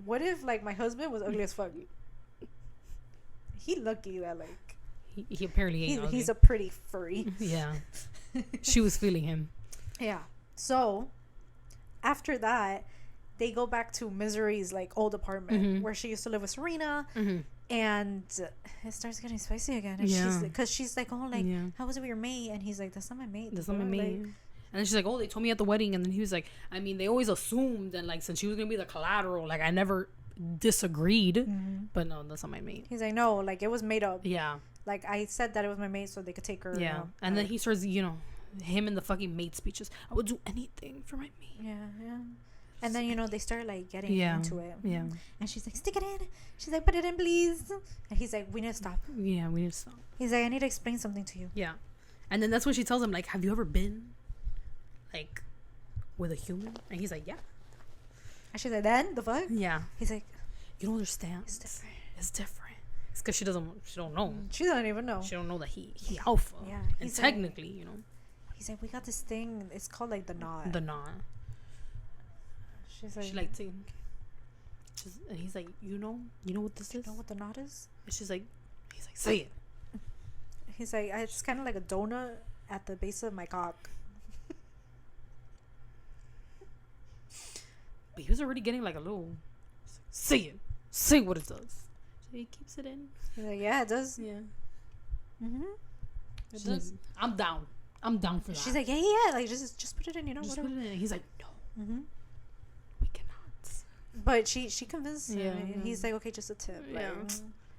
What if like my husband was ugly as fuck? He lucky that like he apparently ain't ugly. he's a pretty furry. Yeah, she was feeling him. Yeah. So after that, they go back to Misery's like old apartment where she used to live with Serena, and it starts getting spicy again. And she's like, oh, like, how was it with your mate? And he's like, that's not my mate. That's not my mate. And then she's like, oh, they told me at the wedding. And then he was like, I mean, they always assumed that, like, since she was going to be the collateral, like, I never disagreed. But no, that's not my mate. He's like, no, like, it was made up. Yeah. Like, I said that it was my mate so they could take her. Yeah. You know, and then he starts, you know, him in the fucking mate speeches. I would do anything for my mate. Yeah. And then, you know, they start, like, getting into it. Yeah. And she's like, stick it in. She's like, put it in, please. And he's like, we need to stop. Yeah, we need to stop. He's like, I need to explain something to you. Yeah. And then that's when she tells him, like, have you ever been, like, with a human? And he's like, yeah. And she's like, then? The fuck? Yeah. He's like, you don't understand. it's different. It's different. It's because she don't know. She doesn't even know. She don't know that he alpha. Yeah. And technically, you know. He's like, we got this thing. It's called, like, the knot. The knot. She's like, She like to, and he's like, you know what this is? you know what the knot is? And he's like, say it. He's like, it's kind of like a donut at the base of my cock. But he was already getting like a little, say it. Say what it does. So he keeps it in. He's like, yeah, it does. Yeah. It She's does. like, I'm down. I'm down for that. She's like, yeah, like just put it in, you know, just whatever. put it in. He's like, no, we cannot. But she convinced him. Yeah. And he's like, okay, just a tip. Like, Yeah.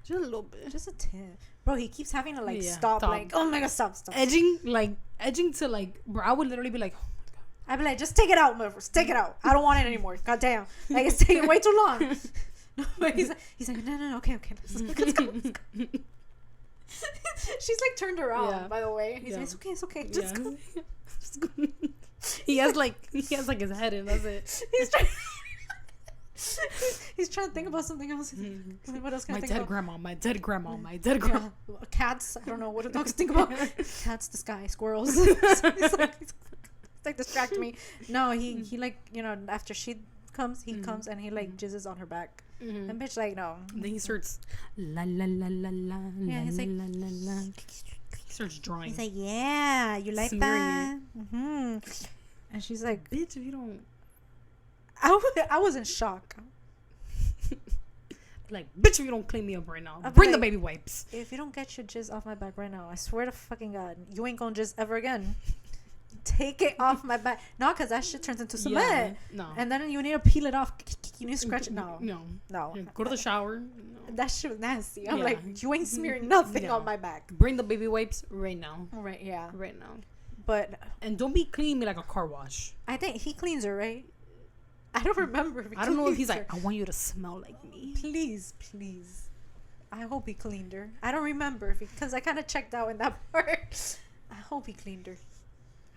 Just a little bit. just a tip. Bro, he keeps having to like Yeah, stop, stop. like, oh my god, stop. Edging to like, bro, I would literally be like, oh my god. I'd be like, just take it out, motherfuckers. Take it out. I don't want it anymore. God damn. Like, it's taking way too long. But he's like, no, okay. Let's go. She's like turned around, by the way. He's like, it's okay. Just go. Just go. he has like his head in. That's it. He's trying to think about something else. Like, what else can I think about? My dead grandma. Yeah. Cats. I don't know. What do dogs think about? Cats, the sky, squirrels. It's like distract me. No, he like, you know, after she comes, he comes and he like jizzes on her back. And bitch like, no. And then he starts la la la la la Yeah, he's la, like, la la la. He starts drawing. He's like, yeah, you like that? And she's like, bitch, if you don't, I was in shock. like, bitch, if you don't clean me up right now, I'll be bring the like, baby wipes. If you don't get your jizz off my back right now, I swear to fucking God, you ain't gonna jizz ever again. Take it off my back. No, because that shit turns into cement. No. And then you need to peel it off. You need to scratch it. No. Yeah, go to the shower. No. That shit was nasty. I'm Yeah. like, you ain't smearing nothing on my back. Bring the baby wipes right now. Right, yeah. Right now. But And don't be cleaning me like a car wash. I think he cleans her, right? I don't remember. If he I don't know if cleans he's her. like, I want you to smell like me. Please. I hope he cleaned her. I don't remember because I kind of checked out in that part. I hope he cleaned her.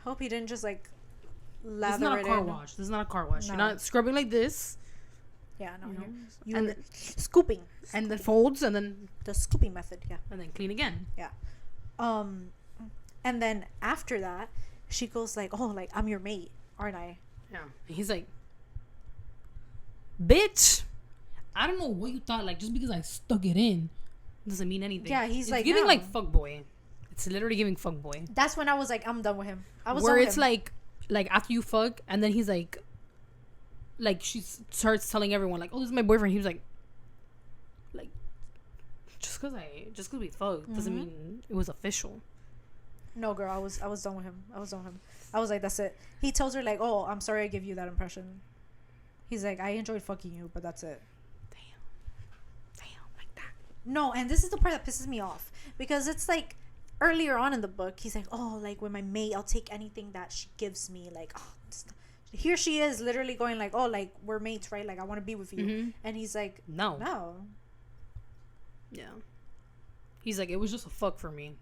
I hope he didn't just like lather This is not it a car in. wash. This is not a car wash. No. You're not scrubbing like this. Yeah, no, You know? you're And scooping. And then folds, and then The scooping method, yeah. and then clean again. And then after that, she goes like, "Oh, like I'm your mate, aren't I?" Yeah. And he's like, bitch, I don't know what you thought. Like, just because I stuck it in doesn't mean anything. Yeah, he's it's like, giving no. like fuckboy. It's literally giving fuckboy. That's when I was like, I'm done with him. I was where done with it's him. like after you fuck, and then he's like she starts telling everyone like, oh, this is my boyfriend. He was like just because we fucked doesn't mean it was official. No, girl, I was done with him. I was like, that's it. He tells her like, "Oh, I'm sorry I gave you that impression." He's like, "I enjoyed fucking you, but that's it." Damn, like that. No, and this is the part that pisses me off because it's like earlier on in the book, he's like, "Oh, like with my mate, I'll take anything that she gives me." Like, oh, here she is, literally going like, "Oh, like we're mates, right? Like I want to be with you," and he's like, no. Yeah. He's like, it was just a fuck for me.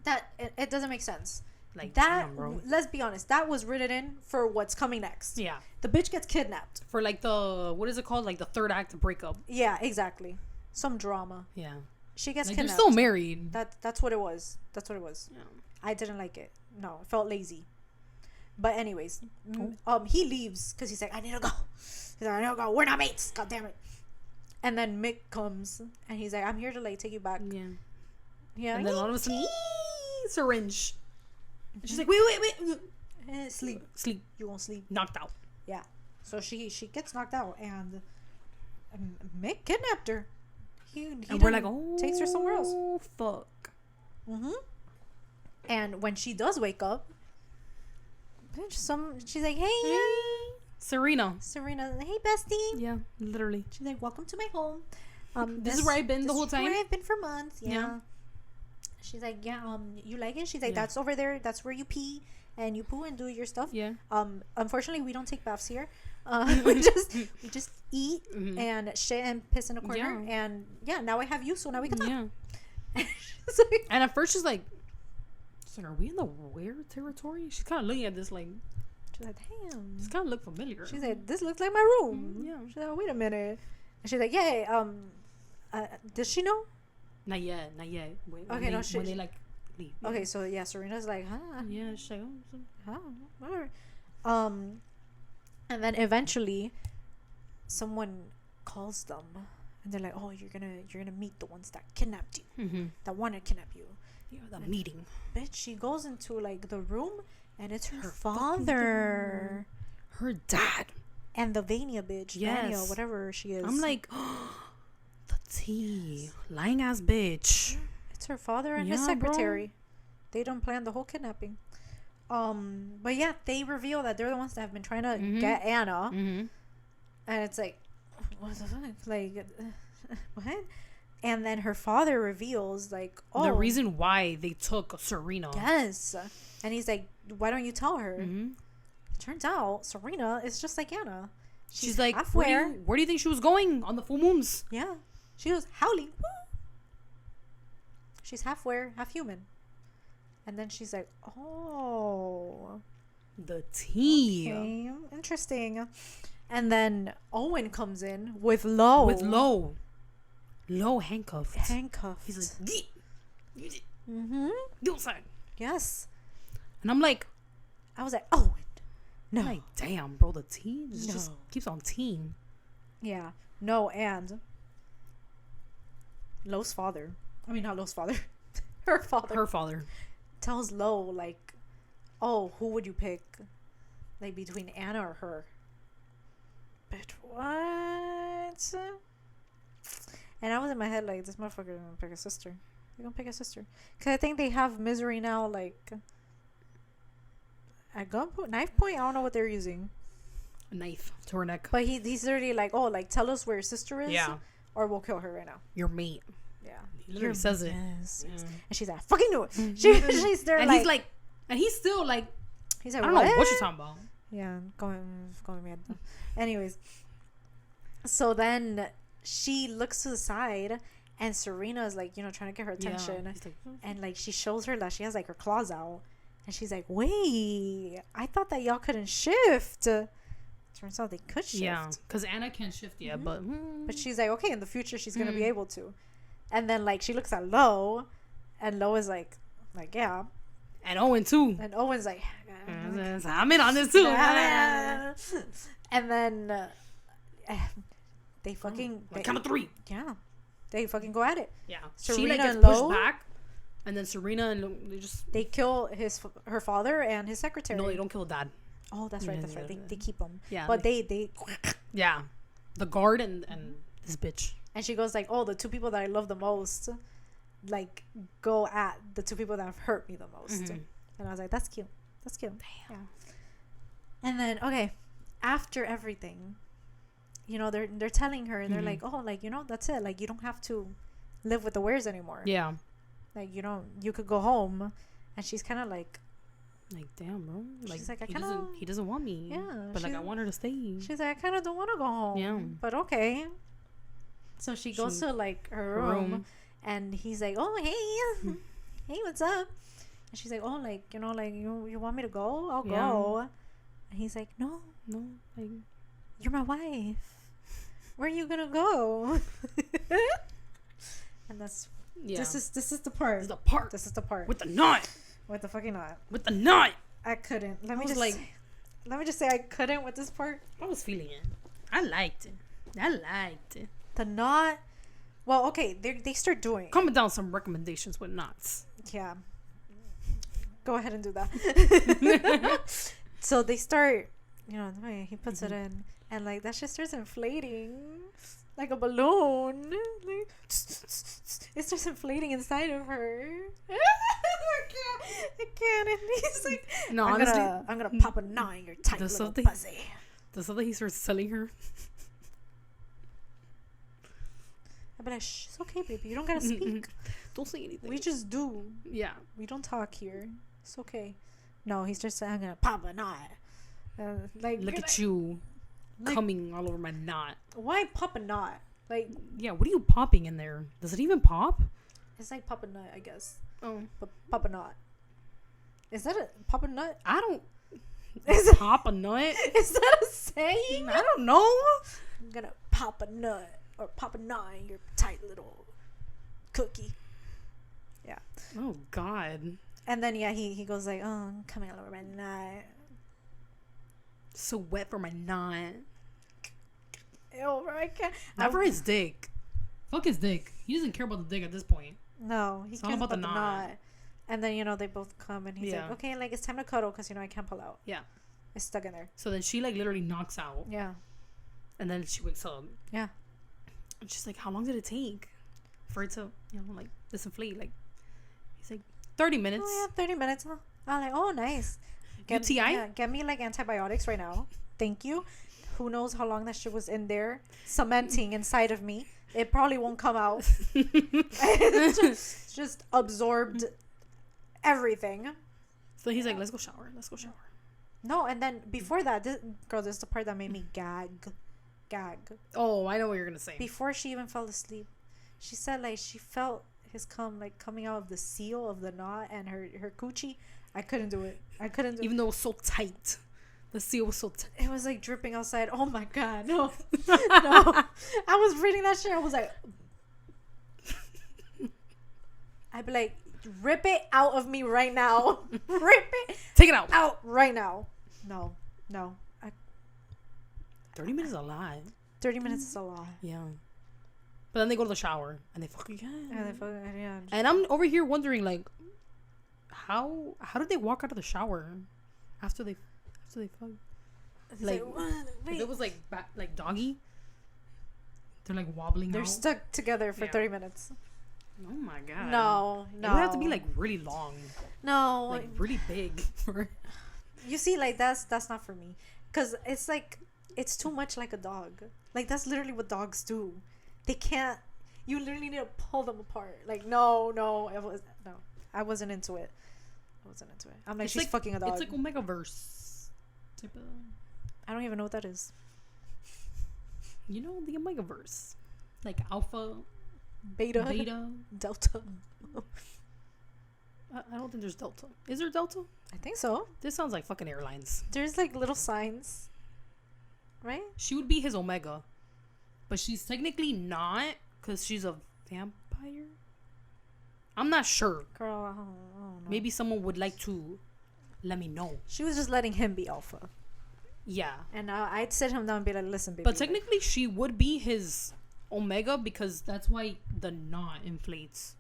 That it doesn't make sense. Like that, damn, bro. Let's be honest, that was written in for what's coming next. Yeah. The bitch gets kidnapped. For like the, what is it called? Like the third act breakup. Yeah, exactly. Some drama. Yeah. She gets Like kidnapped. they're still married. That's what it was. That's what it was. Yeah. I didn't like it. No, it felt lazy. But anyways, he leaves because he's like, I need to go. He's like, I need to go. We're not mates. God damn it. And then Mick comes and he's like, I'm here to like take you back. Yeah. Yeah. And then all of a sudden, syringe. And she's like, wait. Sleep. You won't sleep. Knocked out. Yeah. So she gets knocked out and Mick kidnapped her. He And we're like, oh, takes her somewhere else. Oh, fuck. And when she does wake up, she's like, hey. Serena, Hey, bestie. yeah, literally. She's like, welcome to my home. This is where I've been the whole time. Where I've been for months. Yeah. Yeah. She's like, yeah. You like it? She's like, Yeah. that's over there. That's where you pee and you poo and do your stuff. Yeah. Unfortunately, we don't take baths here. We just eat and shit and piss in a corner. Yeah. And yeah, now I have you, so now we can talk. Yeah. She's like, And at first she's like, are we in the weird territory? She's kind of looking at this like, she's like, damn. this kind of look familiar. She's like, this looks like my room. Yeah. She's like, wait a minute. And she's like, yeah. Does she know? Not yet. Wait, Okay, no, when they like leave. Okay, so yeah, Serena's like, huh? Yeah, she's like, Huh? Whatever. And then eventually, someone calls them, and they're like, "Oh, you're gonna meet the ones that kidnapped you, that wanted to kidnap you." Yeah, the meeting. Bitch, she goes into like the room, and it's her father, her dad, and the Vania bitch, Yes. Vania, whatever she is. I'm like, the tea, lying ass bitch. it's her father and his Yeah, secretary. They don't plan the whole kidnapping. But yeah, they reveal that they're the ones that have been trying to get Anna, and it's like, what the fuck, like, what? And then her father reveals like, oh, The reason why they took Serena. yes, and he's like, why don't you tell her? Mm-hmm. Turns out Serena is just like Anna. She's like, half where do you think she was going on the full moons? Yeah, she was howling. Woo! She's half were, half human. And then she's like, oh, The tea. okay, interesting. And then Owen comes in with Lo. Lo handcuffed. Handcuffed. He's like, get outside. Yes. And I'm like, I was like, Owen. No. I'm like, damn, bro, the tea just No. keeps on teeing. Yeah. No, and Lo's father. I mean, not Lo's father. Her father. Tells Lo, like, oh, who would you pick? Like, between Anna or her? But what? And I was in my head like, this motherfucker gonna pick a sister. They're gonna pick a sister. Because I think they have Misery now, like, at gunpoint, knife point. I don't know what they're using. A knife to her neck. But he's literally like, oh, like, tell us where your sister is. Yeah. Or we'll kill her right now. Your mate. Yeah. He literally says it. Yes. Yeah. And she's like, I fucking knew it. She's there And like, he's like, and he's still like, he's like, I don't know what you're talking about. Yeah, going mad. Anyways, so then she looks to the side, and Serena's like, trying to get her attention, Yeah. He's like, and like she shows her that she has like her claws out, and she's like, "Wait, I thought that y'all couldn't shift." Turns out they could shift. Yeah, because Anna can't shift yet, but she's like, okay, in the future she's gonna be able to. And then like she looks at Lo, and Lo is like yeah. And Owen too. And Owen's like, I'm in on this too. And then they fucking count of 3. Yeah, they fucking go at it. Yeah, Serena she like gets and pushed Lo, back, and then Serena and they kill her father and his secretary. No, they don't kill Dad. Oh, that's right. That's right. They keep him. Yeah, but they yeah, the guard and this bitch. And she goes like, oh, the 2 people that I love the most, like, go at the 2 people that have hurt me the most. And I was like, that's cute. That's cute. Damn. Yeah. And then, okay, after everything, you know, they're telling her, they're like, oh, like, you know, that's it. Like, you don't have to live with the Wares anymore. Yeah. Like, you know, you could go home. And she's kind of like, damn, bro. Like, she's like, he doesn't want me. Yeah. But like, I want her to stay. She's like, I kind of don't want to go home. Yeah. But okay. So she goes to like her room, and he's like, oh, hey, hey, what's up? And she's like, oh, like, you know, like, you want me to go? I'll go. And he's like, no, like, you're my wife. Where are you gonna go? And that's this is the part. This is the part with the knot. With the fucking knot. With the knot. I couldn't. Let me just say I couldn't with this part. I was feeling it. I liked it. The knot. Well, okay, they start doing. Comment down some recommendations with knots. Yeah. Go ahead and do that. So they start, you know, he puts it in, and like that shit starts inflating like a balloon. Like, it starts inflating inside of her. I can't. And he's like, no, honestly, I'm gonna pop a knot in your tight little pussy. The stuff that he starts telling her. I'd be like, shh, it's okay, baby. You don't gotta speak. Don't say anything. We just do. Yeah. We don't talk here. It's okay. No, he's just saying, I'm gonna pop a knot. Like, look at you, like, coming all over my knot. Why pop a knot? Like, yeah, what are you popping in there? Does it even pop? It's like pop a nut, I guess. Oh, but pop a knot. Is that a pop a nut? I don't. Is pop a nut? Is that a saying? I don't know. I'm gonna pop a nut. Or pop a knot in your tight little cookie. Yeah. Oh, God. And then, yeah, he goes like, oh, I'm coming all over my knot. So wet for my knot. Ew, bro, I can't. Not for his dick. Fuck his dick. He doesn't care about the dick at this point. No, he cares about the knot. And then, you know, they both come and he's like, okay, like, it's time to cuddle because, you know, I can't pull out. Yeah. It's stuck in there. So then she, like, literally knocks out. Yeah. And then she wakes up. Yeah. And she's like, how long did it take for it to, you know, like, disinflate? Like, he's like, 30 minutes. Oh, yeah, 30 minutes. Huh? I'm like, oh, nice. UTI? Yeah, get me, like, antibiotics right now. Thank you. Who knows how long that shit was in there, cementing inside of me. It probably won't come out. It's just absorbed everything. So he's like, let's go shower. No, and then before that, this is the part that made me gag. Oh, I know what you're gonna say. Before she even fell asleep, she said like she felt his cum like coming out of the seal of the knot and her coochie. I couldn't do it. Even though it was so tight. The seal was so tight. It was like dripping outside. Oh my God, no. No. I was reading that shit. I was like, I'd be like, rip it out of me right now. Rip it. Take it out. Out right now. No. 30 minutes is a lot. 30 minutes is a lot. Yeah. But then they go to the shower and they fuck again. Yeah. And I'm over here wondering, like, how did they walk out of the shower after they fuck? Like, if it was like doggy, they're like wobbling. They're out. stuck together for 30 minutes. Oh my God. No. It would have to be like really long. No. Like really big. You see, like that's not for me, cause it's like it's too much like a dog. Like that's literally what dogs do. They can't. You literally need to pull them apart. Like no, I wasn't into it. I'm like, it's she's like, fucking a dog. It's like Omegaverse type of. I don't even know what that is. You know the Omegaverse, like alpha, beta, delta. I don't think there's delta. Is there delta? I think so. This sounds like fucking airlines. There's like little signs. right? She would be his Omega. But she's technically not, because she's a vampire? I'm not sure. Girl, I don't know. Maybe someone would like to let me know. She was just letting him be alpha. Yeah. And I'd sit him down and be like, listen, baby. But technically, she would be his Omega because that's why the knot inflates.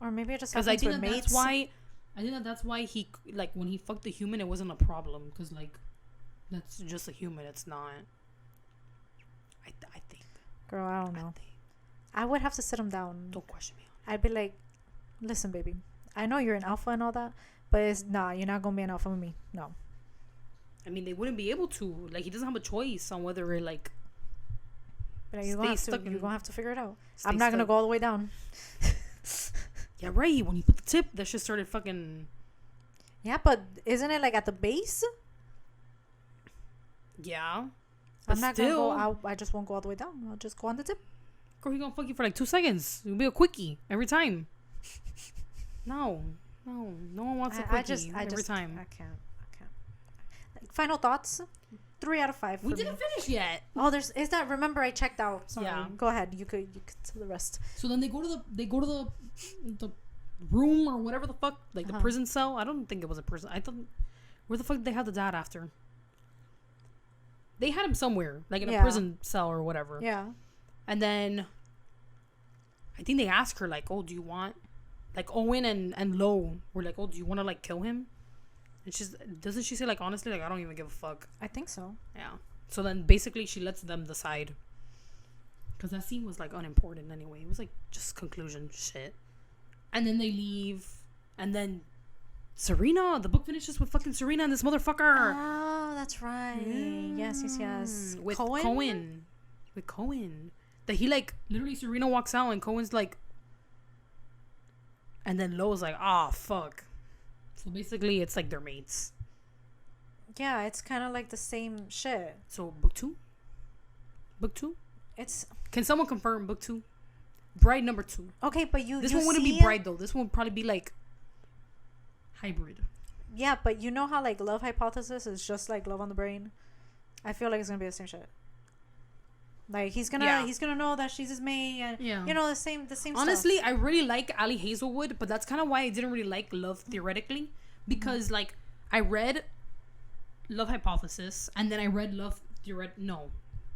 Or maybe it just Because happens I with think mates. I think that's why he, like, when he fucked the human, it wasn't a problem. Because, like, that's just a human. It's not. I think. Girl, I don't know. I would have to sit him down. Don't question me. I'd be like, listen, baby. I know you're an alpha and all that, but you're not going to be an alpha with me. No. I mean, they wouldn't be able to. Like, he doesn't have a choice on whether it, like... But you're going to have to figure it out. I'm Stay not going to go all the way down. Yeah, right. When you put the tip, that shit started fucking... Yeah, but isn't it like at the base? Yeah. I'm not going to go... I just won't go all the way down. I'll just go on the tip. Girl, he gonna fuck you for like 2 seconds. It'll be a quickie every time. No one wants a quickie every time. I can't. Like, final thoughts. 3 out of 5 for We me. didn't finish yet. Oh, remember I checked out. Sorry. Yeah. Go ahead. You could tell the rest. So then they go to the room or whatever the fuck, like the prison cell. I don't think it was a prison. I thought, where the fuck did they have the dad after? They had him somewhere, like in a prison cell or whatever. Yeah. And then I think they asked her, like, oh, do you want, like, Owen and Lo were like, oh, do you want to, like, kill him? And doesn't she say, like, honestly, like, I don't even give a fuck. I think so. Yeah. So then basically she lets them decide. Because that scene was, like, unimportant anyway. It was, like, just conclusion shit. And then they leave. And then Serena, the book finishes with fucking Serena and this motherfucker. Oh, that's right. Yes. With Cohen. With Cohen. That he, like, literally Serena walks out and Cohen's like, and then Lo's like, fuck. So basically it's like they're mates. Yeah, it's kind of like the same shit. So book 2? It's... Can someone confirm book 2? Bride number 2. Okay, but This one wouldn't be bride though. This one would probably be like hybrid. Yeah, but you know how like Love Hypothesis is just like Love on the Brain? I feel like it's gonna be the same shit. Like he's gonna know that she's his mate and you know the same Honestly, stuff. I really like Ali Hazelwood, but that's kind of why I didn't really like Love Theoretically, because like I read Love Hypothesis and then I read Love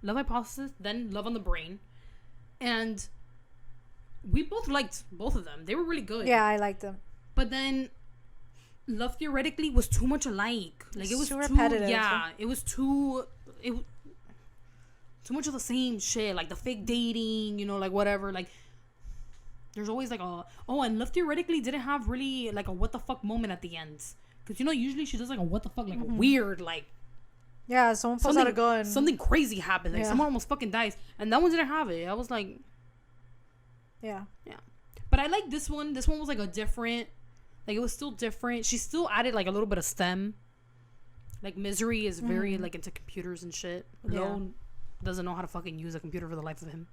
Hypothesis, then Love on the Brain, and we both liked both of them. They were really good. Yeah, I liked them. But then Love Theoretically was too much alike. Like it was too repetitive. Yeah, it was too much of the same shit. Like the fake dating, you know, like whatever. Like there's always like and Love Theoretically didn't have really like a what the fuck moment at the end. Because you know usually she does like a what the fuck, like a weird like. Yeah, someone pulls out a gun. Something crazy happened. Like someone almost fucking dies, and that one didn't have it. I was like, yeah. But I like this one. This one was like a different. Like it was still different. She still added like a little bit of STEM. Like Misery is very like into computers and shit. Lo doesn't know how to fucking use a computer for the life of him.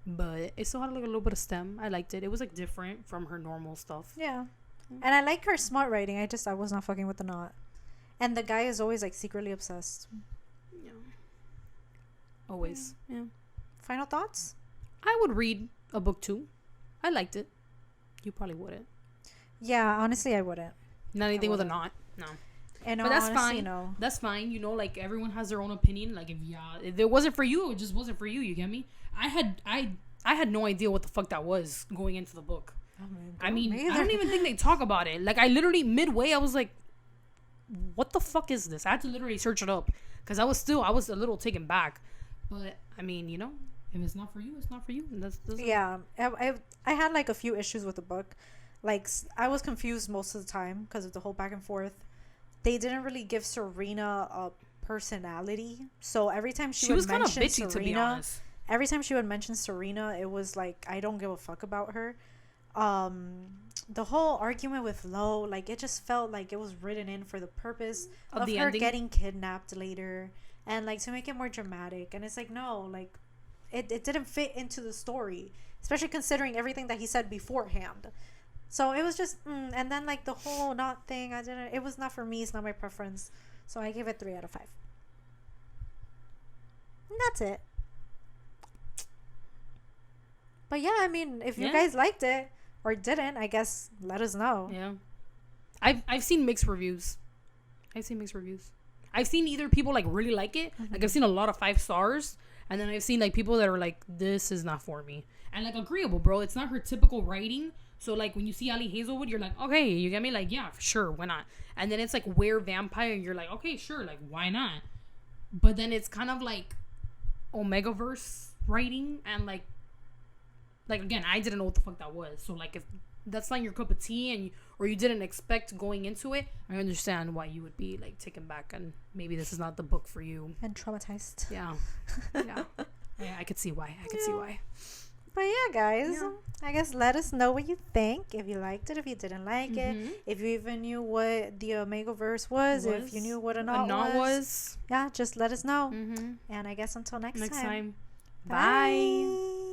But it still had like a little bit of STEM. I liked it. It was like different from her normal stuff. Yeah. And I like her smart writing. I was not fucking with the knot. And the guy is always like secretly obsessed. Yeah. Always. Yeah. Final thoughts? I would read a book too. I liked it. You probably wouldn't. Yeah, honestly, I wouldn't. Not anything with a knot. No. And but that's honestly, fine. no. That's fine. You know, like everyone has their own opinion. Like if it wasn't for you, it just wasn't for you. You get me? I had no idea what the fuck that was going into the book. I mean, I don't even think they talk about it. Like I literally midway, I was like, what the fuck is this? I had to literally search it up because I was a little taken back. But I mean, you know, if it's not for you, it's not for you. And that's yeah. I had like a few issues with the book. Like I was confused most of the time because of the whole back and forth. They didn't really give Serena a personality, so every time she would mention bitchy, Serena, to be honest. Every time she would mention Serena, it was like I don't give a fuck about her. The whole argument with Lo, like it just felt like it was written in for the purpose of her ending? Getting kidnapped later and like to make it more dramatic. And it's like no, like it didn't fit into the story, especially considering everything that he said beforehand. So it was just and then like the whole knot thing, it was not for me. It's not my preference, so I gave it 3 out of 5. And that's it. But yeah, I mean, if you Yeah. guys liked it or didn't, I guess let us know. Yeah. I've seen mixed reviews. I've seen either people like really like it, like I've seen a lot of 5 stars, and then I've seen like people that are like, this is not for me, and like agreeable, bro. It's not her typical writing. So like when you see Ali Hazelwood, you're like, okay, you get me, like yeah, for sure, why not? And then it's like Were Vampire, and you're like, okay, sure, like why not? But then it's kind of like Omegaverse writing, and like again, I didn't know what the fuck that was. So like if that's not your cup of tea, and or you didn't expect going into it, I understand why you would be like taken back, and maybe this is not the book for you. And traumatized. Yeah. Yeah, I could see why. See why. But yeah, guys, I guess let us know what you think. If you liked it, if you didn't like it, if you even knew what the Omegaverse was, if you knew what a knot was. Yeah, just let us know. And I guess until next time. Bye. Bye.